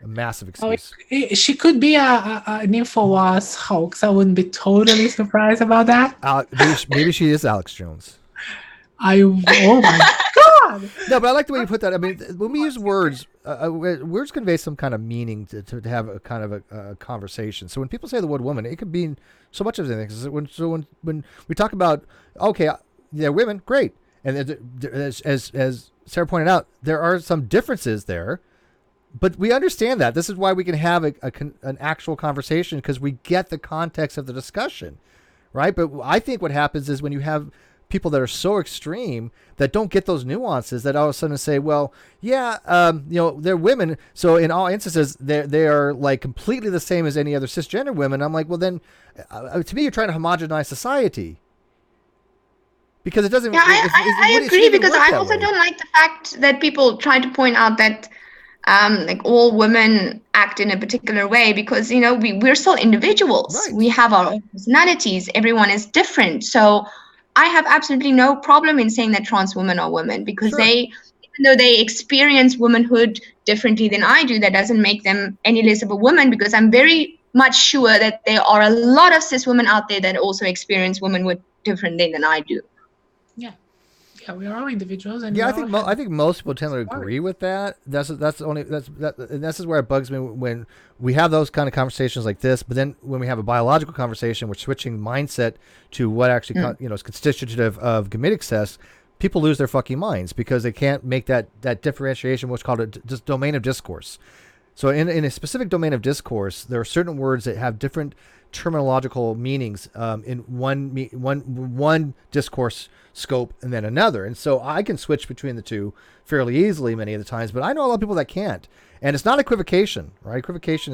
A massive excuse. She could be an InfoWars hoax. I wouldn't be totally surprised about that. Maybe she is Alex Jones. Oh my God! No, but I like the way you put that. I mean, when we use words, words convey some kind of meaning to have a kind of a conversation. So when people say the word woman, it could mean so much of anything. So when we talk about, okay, they're women, great. And as Sarah pointed out, there are some differences there. But we understand that. This is why we can have an actual conversation, because we get the context of the discussion, right? But I think what happens is when you have people that are so extreme that don't get those nuances, that all of a sudden say, well, yeah, they're women, so in all instances they are like completely the same as any other cisgender women. I'm like, well, then to me, you're trying to homogenize society. Because it doesn't. Yeah, I agree, because I also don't like the fact that people try to point out that like all women act in a particular way, because we're still individuals. Right. We have our own personalities. Everyone is different. So I have absolutely no problem in saying that trans women are women, because Sure. even though they experience womanhood differently than I do, that doesn't make them any less of a woman, because I'm very much sure that there are a lot of cis women out there that also experience womanhood differently than I do. Yeah, we are all individuals, and Yeah, I think most people tend to agree with that. This is where it bugs me when we have those kind of conversations like this. But then when we have a biological conversation, we're switching mindset to what actually is constitutive of Gametic sex. People lose their fucking minds because they can't make that differentiation, what's called a domain of discourse. So in a specific domain of discourse, there are certain words that have different terminological meanings in one discourse scope and then another. And so I can switch between the two fairly easily many of the times, but I know a lot of people that can't. And it's not equivocation, right? Equivocation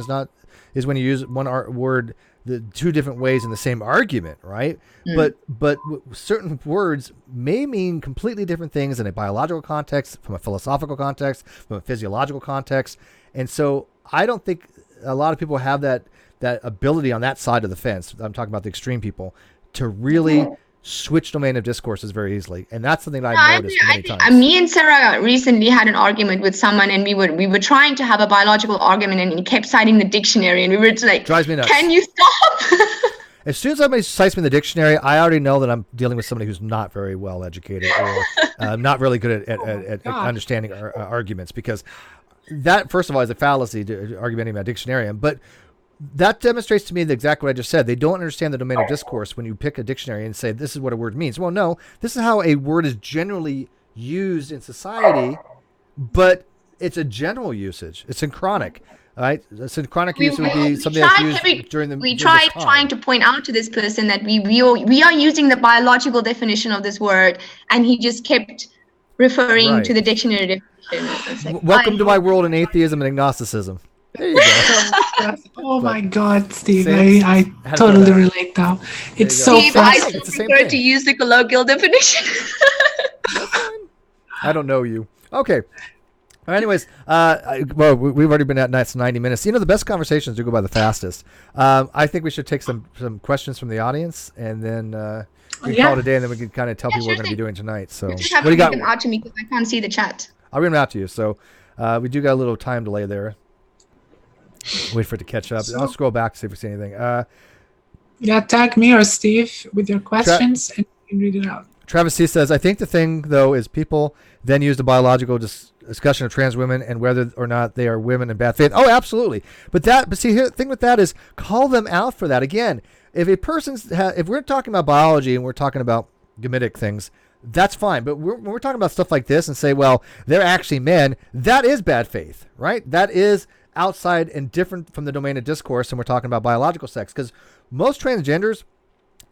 is when you use one word the two different ways in the same argument, right? But certain words may mean completely different things in a biological context, from a philosophical context, from a physiological context. And so I don't think a lot of people have that ability on that side of the fence. I'm talking about the extreme people, to really switch domain of discourses very easily. And that's something that I've noticed many times. Me and Sarah recently had an argument with someone, and we were trying to have a biological argument, and he kept citing the dictionary, and we were just like, drives me nuts. Can you stop? As soon as somebody cites me in the dictionary, I already know that I'm dealing with somebody who's not very well educated or not really good at understanding arguments, because that, first of all, is a fallacy to argumenting about dictionarian. But that demonstrates to me exactly what I just said. They don't understand the domain of discourse when you pick a dictionary and say, this is what a word means. Well, no, this is how a word is generally used in society, but it's a general usage. It's synchronic, right? Synchronic use would be something that's used during the We tried trying to point out to this person that we are using the biological definition of this word, and he just kept referring to the dictionary definition. Like, welcome to my world in atheism and agnosticism. There you go. Oh my God, Steve! I totally relate now. It's so Steve, fast. I prefer to use the colloquial definition. I don't know you. Okay. Anyways, well, we've already been at 90 minutes. The best conversations do go by the fastest. I think we should take some questions from the audience, and then we can call it a day, and then we can kind of tell people what we're going to be doing tonight. So, just have to read them out to me, because I can't see the chat. I'll read them out to you. So, we do got a little time delay there. Wait for it to catch up. I'll scroll back to see if we see anything. Tag me or Steve with your questions, and you can read it out. Travis C says, I think the thing, though, is people then use the biological discussion of trans women and whether or not they are women in bad faith. Oh, absolutely. But see, the thing with that is, call them out for that. Again, if we're talking about biology and we're talking about Gametic things, that's fine. But when we're talking about stuff like this and say, well, they're actually men, that is bad faith, right? That is outside and different from the domain of discourse, and we're talking about biological sex, because most transgenders,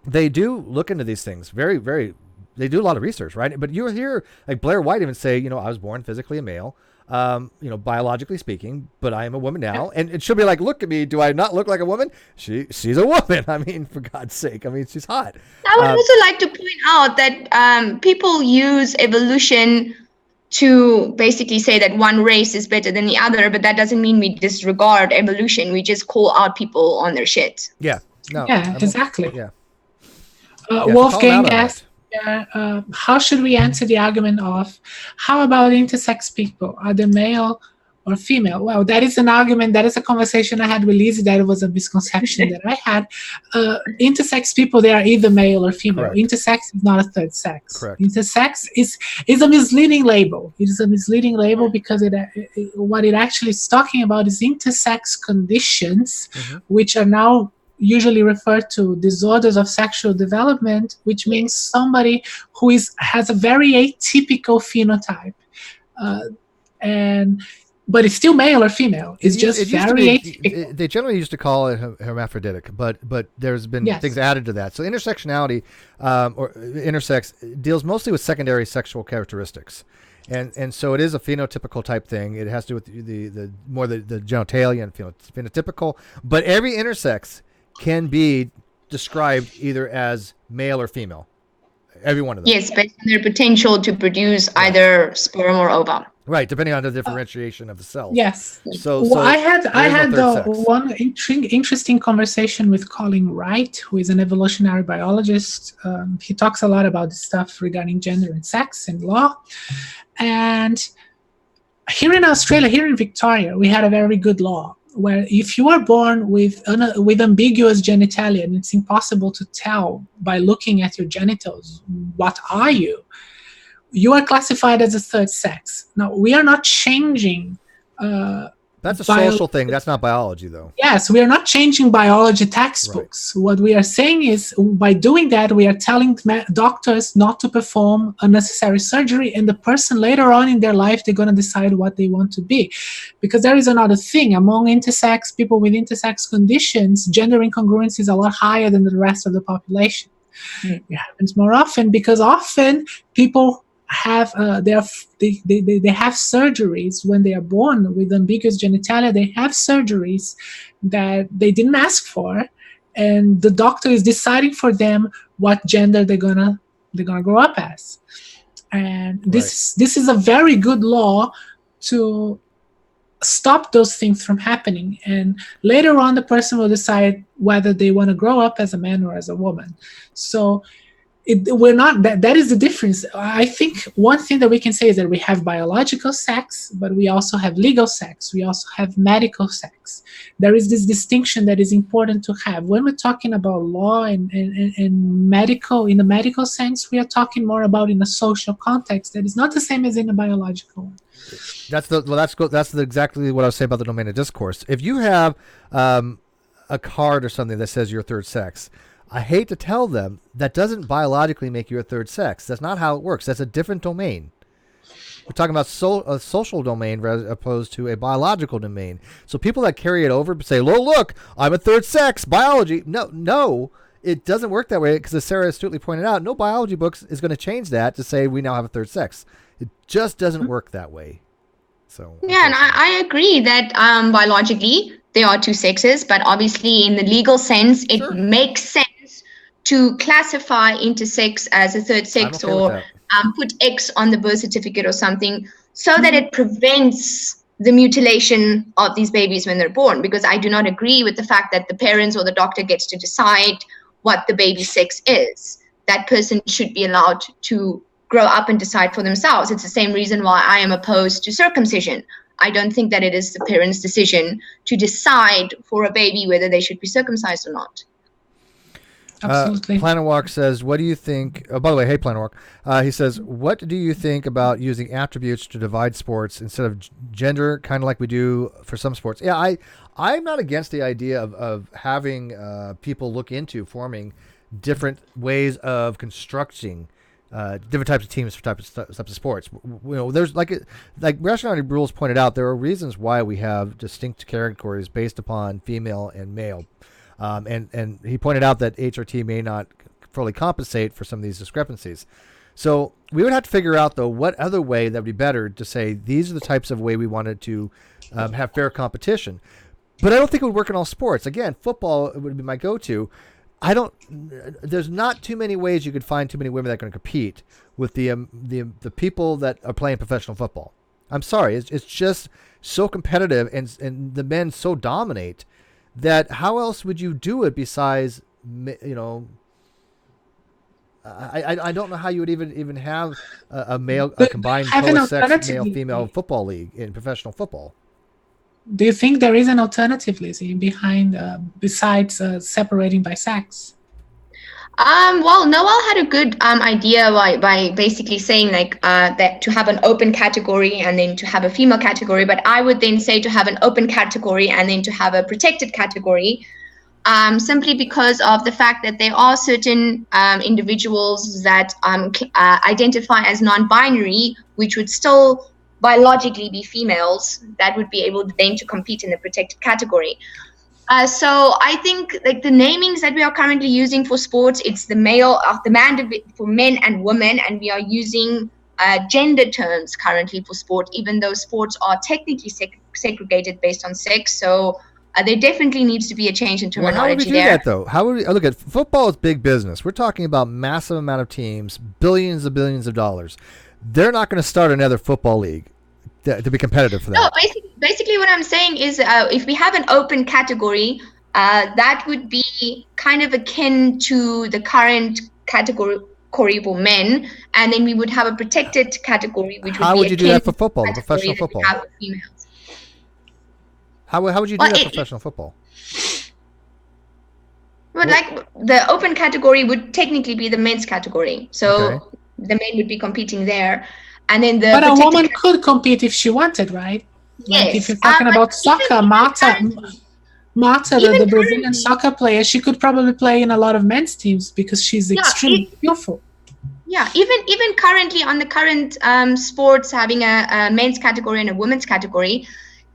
they do look into these things very, very. They do a lot of research, right? But you hear like Blair White even say, I was born physically a male. biologically speaking, but I am a woman now. And she'll be like, look at me. Do I not look like a woman? She's a woman. I mean, for God's sake. I mean, she's hot. I would also like to point out that people use evolution to basically say that one race is better than the other, but that doesn't mean we disregard evolution. We just call out people on their shit. Yeah. No. Yeah, exactly. Yeah. Wolfgang asked, how should we answer the argument of how about intersex people? Are they male or female? Well, that is an argument. That is a conversation I had with Lizzy. That was a misconception that I had. Intersex people, they are either male or female. Correct. Intersex is not a third sex. Correct. Intersex is a misleading label. It is a misleading label because what it actually is talking about is intersex conditions, which are now usually referred to disorders of sexual development, which means somebody who has a very atypical phenotype, but it's still male or female. It's just very atypical. They generally used to call it hermaphroditic, but there's been things added to that. So intersectionality or intersex deals mostly with secondary sexual characteristics. And so it is a phenotypical type thing. It has to do with the more the genitalia and phenotypical. But every intersex can be described either as male or female. Every one of them. Yes, based on their potential to produce either sperm or ova. Right, depending on the differentiation of the cells. Yes. So I had one interesting conversation with Colin Wright, who is an evolutionary biologist. He talks a lot about this stuff regarding gender and sex and law. And here in Australia, here in Victoria, we had a very good law where if you are born with ambiguous genitalia, and it's impossible to tell by looking at your genitals, what are you? You are classified as a third sex. Now, we are not changing. That's a social thing. That's not biology, though. Yes, we are not changing biology textbooks. Right. What we are saying is, by doing that, we are telling doctors not to perform unnecessary surgery, and the person later on in their life, they're going to decide what they want to be. Because there is another thing. Among intersex people with intersex conditions, gender incongruence is a lot higher than the rest of the population. It happens more often because often people have they have surgeries when they are born with ambiguous genitalia. They have surgeries that they didn't ask for, and the doctor is deciding for them what gender they're gonna grow up as. And this is a very good law to stop those things from happening. And later on, the person will decide whether they want to grow up as a man or as a woman. So we're not that is the difference. I think one thing that we can say is that we have biological sex, but we also have legal sex. We also have medical sex. There is this distinction that is important to have. When we're talking about law and medical, in the medical sense, we are talking more about in a social context that is not the same as in a biological one. That's exactly what I was saying about the domain of discourse. If you have a card or something that says you're third sex, I hate to tell them that doesn't biologically make you a third sex. That's not how it works. That's a different domain. We're talking about a social domain as opposed to a biological domain. So people that carry it over say, look, I'm a third sex, biology. No, it doesn't work that way because as Sarah astutely pointed out, no biology books is going to change that to say we now have a third sex. It just doesn't work that way. So yeah, and I agree that biologically they are two sexes, but obviously in the legal sense, it makes sense to classify intersex as a third sex or put X on the birth certificate or something so that it prevents the mutilation of these babies when they're born. Because I do not agree with the fact that the parents or the doctor gets to decide what the baby's sex is. That person should be allowed to grow up and decide for themselves. It's the same reason why I am opposed to circumcision. I don't think that it is the parents' decision to decide for a baby whether they should be circumcised or not. Absolutely. Planet Walk says, what do you think? Oh, by the way, hey, Planet Walk. He says, what do you think about using attributes to divide sports instead of gender, kind of like we do for some sports? Yeah, I'm not against the idea of having people look into forming different ways of constructing different types of teams for types of sports. There's like Rationality Rules pointed out, there are reasons why we have distinct categories based upon female and male. And he pointed out that HRT may not fully compensate for some of these discrepancies. So we would have to figure out, though, what other way that would be better to say these are the types of way we wanted to have fair competition. But I don't think it would work in all sports. Again, football would be my go-to. There's not too many ways you could find too many women that are going to compete with the people that are playing professional football. I'm sorry, it's just so competitive, and the men so dominate that how else would you do it besides, you know? I don't know how you would even have a combined co-sex male-female football league in professional football. Do you think there is an alternative, Lizzy, behind besides separating by sex? Well, Noel had a good idea by basically saying like that to have an open category and then to have a female category. But I would then say to have an open category and then to have a protected category, simply because of the fact that there are certain individuals that identify as non-binary, which would still biologically be females, that would be able then to compete in the protected category. So I think like the namings that we are currently using for sports, it's the man for men and women, and we are using gender terms currently for sport, even though sports are technically segregated based on sex. So there definitely needs to be a change in terminology. Well, how would we do that, though? How would we look at football? Is big business. We're talking about massive amount of teams, billions of dollars. They're not going to start another football league to be competitive for that. No, basically what I'm saying is if we have an open category, that would be kind of akin to the current category for men, and then we would have a protected category, which would be how would you do that for akin football, to the professional category that we football? have for females. How would you do that for professional football? But like the open category would technically be the men's category, so the men would be competing there, and then the. But a woman could compete if she wanted, right? Yes. Like if you're talking about soccer, Marta, the Brazilian soccer player, she could probably play in a lot of men's teams because she's extremely skillful. Yeah, even currently on the current sports having a men's category and a women's category,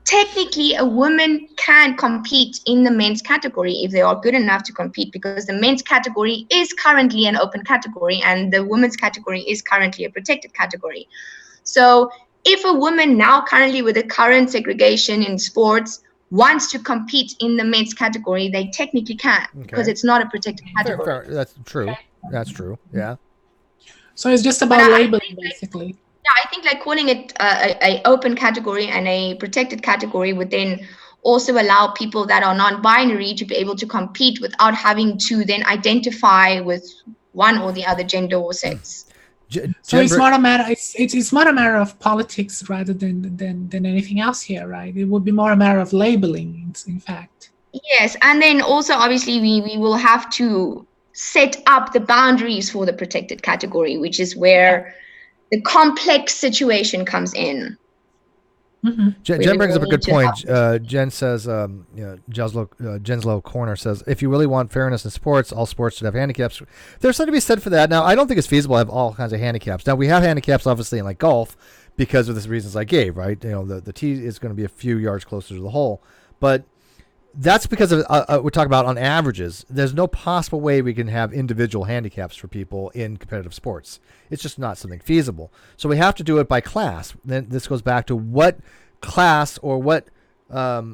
technically a woman can compete in the men's category if they are good enough to compete, because the men's category is currently an open category and the women's category is currently a protected category. So if a woman now currently with the current segregation in sports wants to compete in the men's category, they technically can, because it's not a protected category. Fair. That's true. That's true. Yeah. So it's just about labeling, basically. Yeah, I think like calling it a open category and a protected category would then also allow people that are non-binary to be able to compete without having to then identify with one or the other gender or sex. So it's not a matter. It's not a matter of politics rather than anything else here, right? It would be more a matter of labeling, in fact. Yes, and then also obviously we will have to set up the boundaries for the protected category, which is where the complex situation comes in. Mm-hmm. Jen brings up a good point. Jen says, Jenslow Corner says, if you really want fairness in sports, all sports should have handicaps. There's something to be said for that. Now, I don't think it's feasible to have all kinds of handicaps. Now, we have handicaps, obviously, in like golf because of the reasons I gave, right? You know, the tee is going to be a few yards closer to the hole. But that's because of we're talking about on averages. There's no possible way we can have individual handicaps for people in competitive sports. It's just not something feasible. So we have to do it by class. Then this goes back to what class or what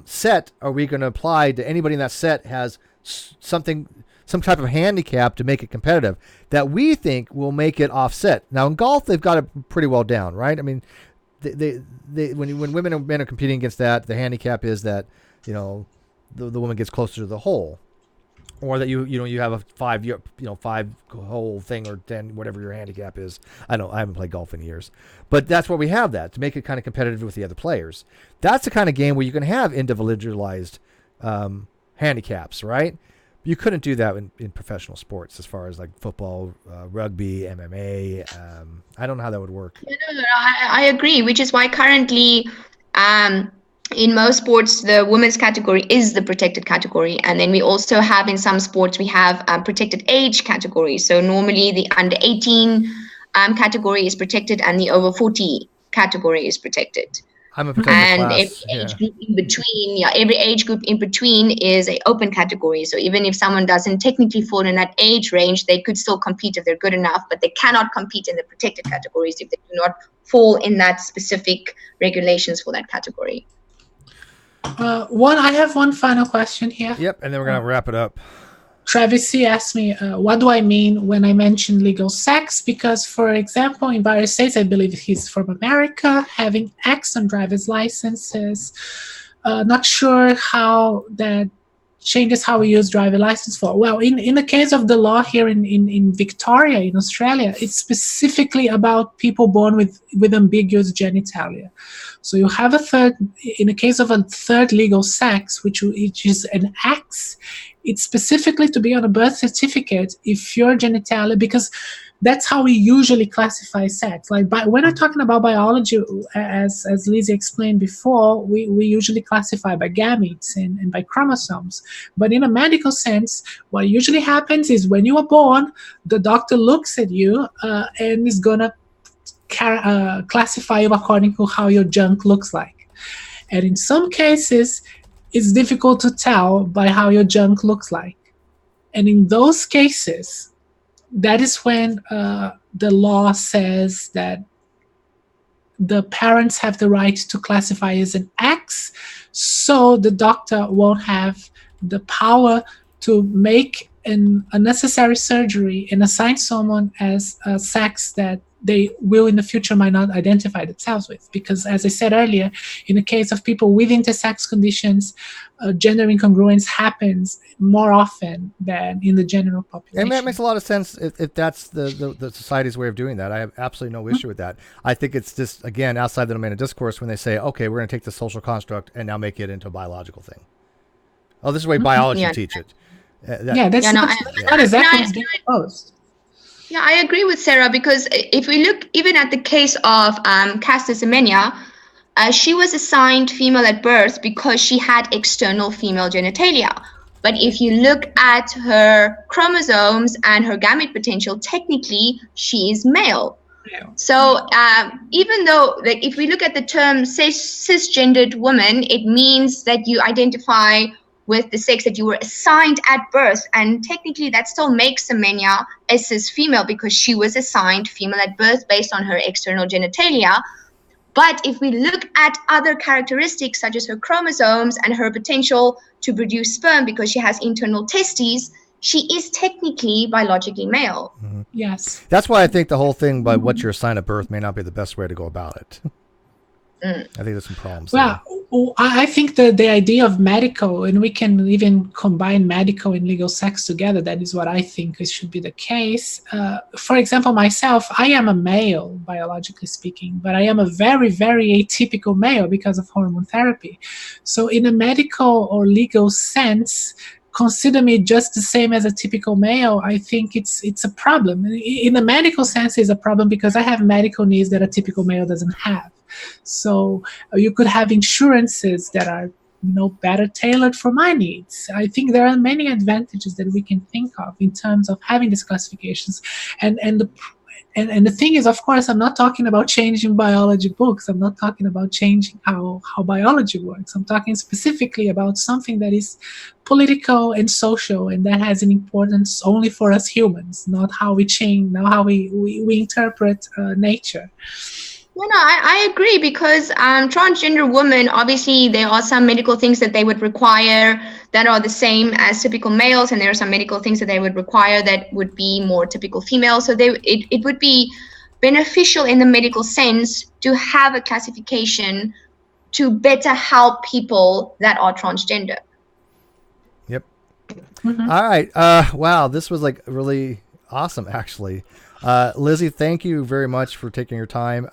set are we going to apply to anybody in that set has some type of handicap to make it competitive that we think will make it offset. Now in golf, they've got it pretty well down, right? I mean, they when women and men are competing against that, the handicap is that, you know, the woman gets closer to the hole, or that you have a 5 hole thing, or 10, whatever your handicap is. I haven't played golf in years, but that's where we have that to make it kind of competitive with the other players. That's the kind of game where you can have individualized handicaps, right? You couldn't do that in professional sports as far as like football, rugby, MMA. I don't know how that would work. No, I agree, which is why currently in most sports, the women's category is the protected category. And then we also have in some sports, we have protected age categories. So normally the under 18 category is protected and the over 40 category is protected. And every age group in between, every age group in between is a open category. So even if someone doesn't technically fall in that age range, they could still compete if they're good enough, but they cannot compete in the protected categories if they do not fall in that specific regulations for that category. I have one final question here. Yep, and then we're gonna wrap it up. Travis C asked me, what do I mean when I mention legal sex? Because, for example, in various states, I believe he's from America, having X on driver's licenses. Not sure how that changes how we use driver license for. Well, in the case of the law here in Victoria, in Australia, it's specifically about people born with ambiguous genitalia. So you have in the case of a third legal sex, which is an X, it's specifically to be on a birth certificate if your genitalia, because that's how we usually classify sex. Like when I'm talking about biology, as Lizzy explained before, we usually classify by gametes and by chromosomes. But in a medical sense, what usually happens is when you are born, the doctor looks at you and is gonna classify you according to how your junk looks like. And in some cases, it's difficult to tell by how your junk looks like. And in those cases, that is when the law says that the parents have the right to classify as an X, so the doctor won't have the power to make an unnecessary surgery and assign someone as a sex that they will in the future might not identify themselves with. Because as I said earlier, in the case of people with intersex conditions, gender incongruence happens more often than in the general population. And that makes a lot of sense if that's the society's way of doing that. I have absolutely no issue with that. I think it's just, again, outside the domain of discourse when they say, okay, we're going to take the social construct and now make it into a biological thing. Oh, this is the way biology teach it. That's not exactly what's being proposed. Yeah, I agree with Sarah, because if we look even at the case of Caster Semenya, she was assigned female at birth because she had external female genitalia. But if you look at her chromosomes and her gamete potential, technically she is male. So even though, like, if we look at the term cisgendered woman, it means that you identify with the sex that you were assigned at birth, and technically that still makes Semenya a cis female because she was assigned female at birth based on her external genitalia. But if we look at other characteristics such as her chromosomes and her potential to produce sperm because she has internal testes, she is technically biologically male. Mm-hmm. Yes. That's why I think the whole thing by what you're assigned at birth may not be the best way to go about it. I think there's some problems. Well, I think that the idea of medical, and we can even combine medical and legal sex together, that is what I think it should be the case. For example, myself, I am a male, biologically speaking, but I am a very, very atypical male because of hormone therapy. So in a medical or legal sense, consider me just the same as a typical male, I think it's a problem. In a medical sense, it's a problem because I have medical needs that a typical male doesn't have. So you could have insurances that are, better tailored for my needs. I think there are many advantages that we can think of in terms of having these classifications. And the thing is, of course, I'm not talking about changing biology books. I'm not talking about changing how biology works. I'm talking specifically about something that is political and social, and that has an importance only for us humans, not how we change, not how we interpret nature. I agree, because transgender women, obviously there are some medical things that they would require that are the same as typical males, and there are some medical things that they would require that would be more typical female. So it would be beneficial in the medical sense to have a classification to better help people that are transgender. Yep. Mm-hmm. All right. Wow, this was like really awesome, actually. Lizzy, thank you very much for taking your time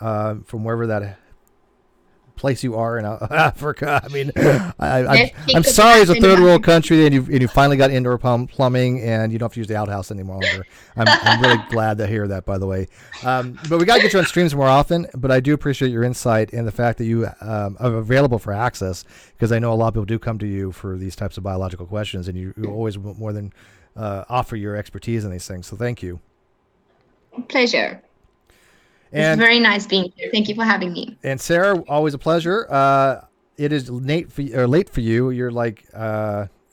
from wherever that place you are in Africa. I mean, I'm sorry it's a third world country and you finally got indoor plumbing and you don't have to use the outhouse anymore. I'm really glad to hear that, by the way. But we got to get you on streams more often. But I do appreciate your insight and the fact that you are available for access, because I know a lot of people do come to you for these types of biological questions, and you always more than offer your expertise in these things. So thank you. Pleasure. It's And very nice being here. Thank you for having me. and Sarah, always a pleasure. It is late for you. You're like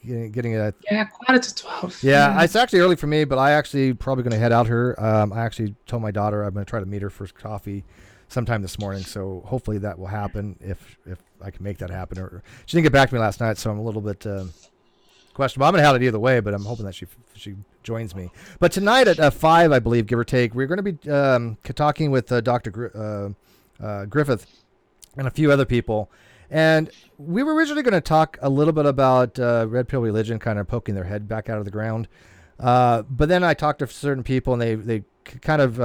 getting a Yeah, 11:45. yeah. It's actually early for me, but I actually probably going to head out here. I actually told my daughter I'm going to try to meet her for coffee sometime this morning. So hopefully that will happen if I can make that happen. Or she didn't get back to me last night, so I'm a little bit questionable. I'm going to have it either way, but I'm hoping that she joins me. But tonight at 5, I believe, give or take, we're going to be talking with Dr. Griffith and a few other people. And we were originally going to talk a little bit about red pill religion kind of poking their head back out of the ground. But then I talked to certain people, and they kind of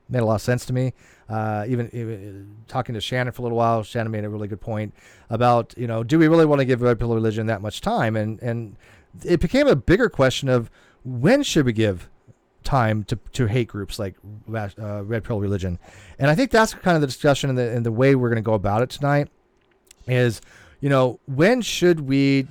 made a lot of sense to me. Even talking to Shannon for a little while, Shannon made a really good point about, do we really want to give red pill religion that much time? And it became a bigger question of when should we give time to hate groups like red pill religion? And I think that's kind of the discussion and the way we're going to go about it tonight. Is, when should we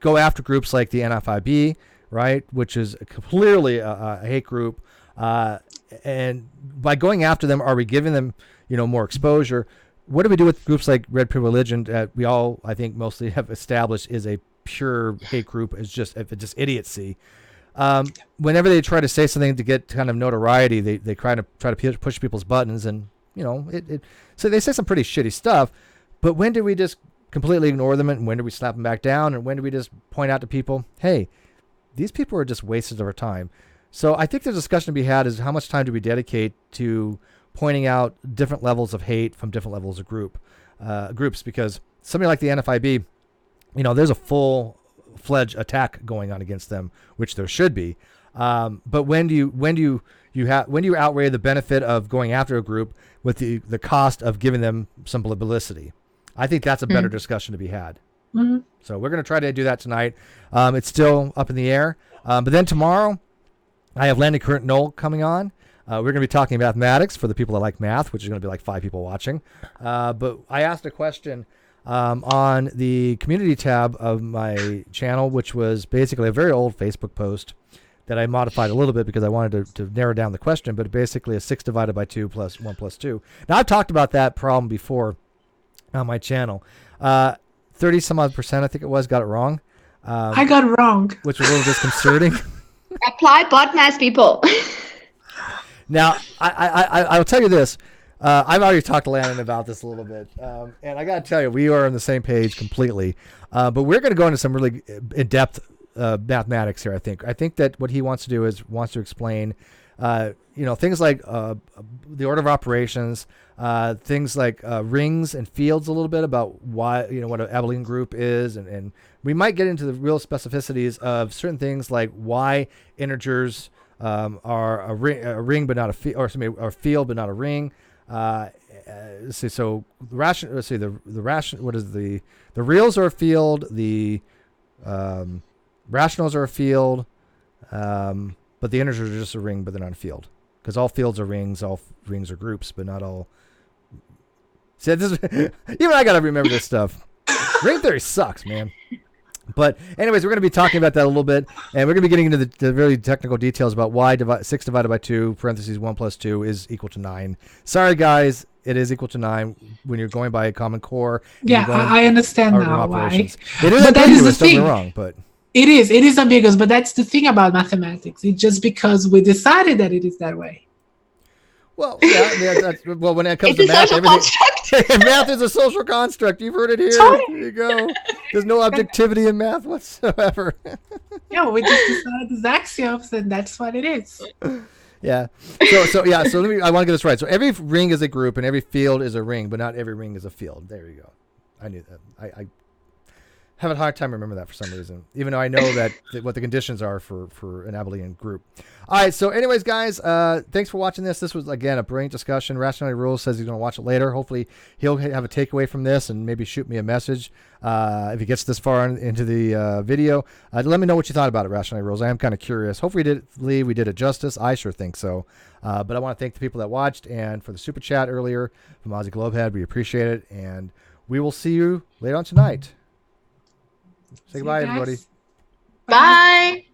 go after groups like the NFIB, right, which is clearly a hate group, and by going after them, are we giving them, more exposure? What do we do with groups like Red Pill Religion that we all, I think, mostly have established is a pure hate group, is just idiocy? Whenever they try to say something to get kind of notoriety, they try to push people's buttons, and so they say some pretty shitty stuff. But when do we just completely ignore them, and when do we slap them back down, and when do we just point out to people, hey, these people are just wasted of our time? So I think the discussion to be had is how much time do we dedicate to pointing out different levels of hate from different levels of groups, because something like the NFIB, there's a full-fledged attack going on against them, which there should be. But when do you outweigh the benefit of going after a group with the cost of giving them some publicity? I think that's a better discussion to be had. Mm-hmm. So we're going to try to do that tonight. It's still up in the air. But then tomorrow, I have Landon Current Knoll coming on. We're going to be talking mathematics for the people that like math, which is going to be like 5 people watching. But I asked a question on the community tab of my channel, which was basically a very old Facebook post that I modified a little bit because I wanted to narrow down the question, but basically a 6 divided by 2 plus 1 plus 2. Now, I've talked about that problem before on my channel. 30 some odd percent, I think it was, got it wrong. I got it wrong. Which was a little disconcerting. Apply bot mass, people. Now, I'll tell you this. I've already talked to Landon about this a little bit. And I got to tell you, we are on the same page completely. But we're going to go into some really in-depth mathematics here, I think. I think that what he wants to do is explain, things like the order of operations, things like rings and fields a little bit about why, what an abelian group is. And we might get into the real specificities of certain things like why integers are a ring but not a field, or a field but not a ring. Let's see. So the what is the reals are a field, the rationals are a field, but the integers are just a ring, but they're not a field, because all fields are rings, all rings are groups, but not all. See, even I gotta remember this stuff. Ring theory sucks, man. But anyways, we're going to be talking about that a little bit, and we're going to be getting into the really technical details about why 6 divided by 2, parentheses 1 plus 2 is equal to 9. Sorry, guys, it is equal to 9 when you're going by a common core. Yeah, I understand now why. It is ambiguous, don't get me wrong, but it is ambiguous, but that's the thing about mathematics. It's just because we decided that it is that way. Well, yeah, well, when it comes to math, math is a social construct. You've heard it here. There you go. There's no objectivity in math whatsoever. Yeah, we just decided these axioms, and that's what it is. Yeah. So I want to get this right. So every ring is a group, and every field is a ring, but not every ring is a field. There you go. I knew that. I have a hard time remembering that for some reason, even though I know that what the conditions are for an abelian group. All right. So anyways, guys, thanks for watching this. This was, again, a brilliant discussion. Rationality Rules says he's going to watch it later. Hopefully he'll have a takeaway from this and maybe shoot me a message if he gets this far into the video. Let me know what you thought about it, Rationality Rules. I am kind of curious. Hopefully we did it justice. I sure think so. But I want to thank the people that watched, and for the super chat earlier from Ozzy Globehead. We appreciate it. And we will see you later on tonight. Say goodbye, everybody. Bye.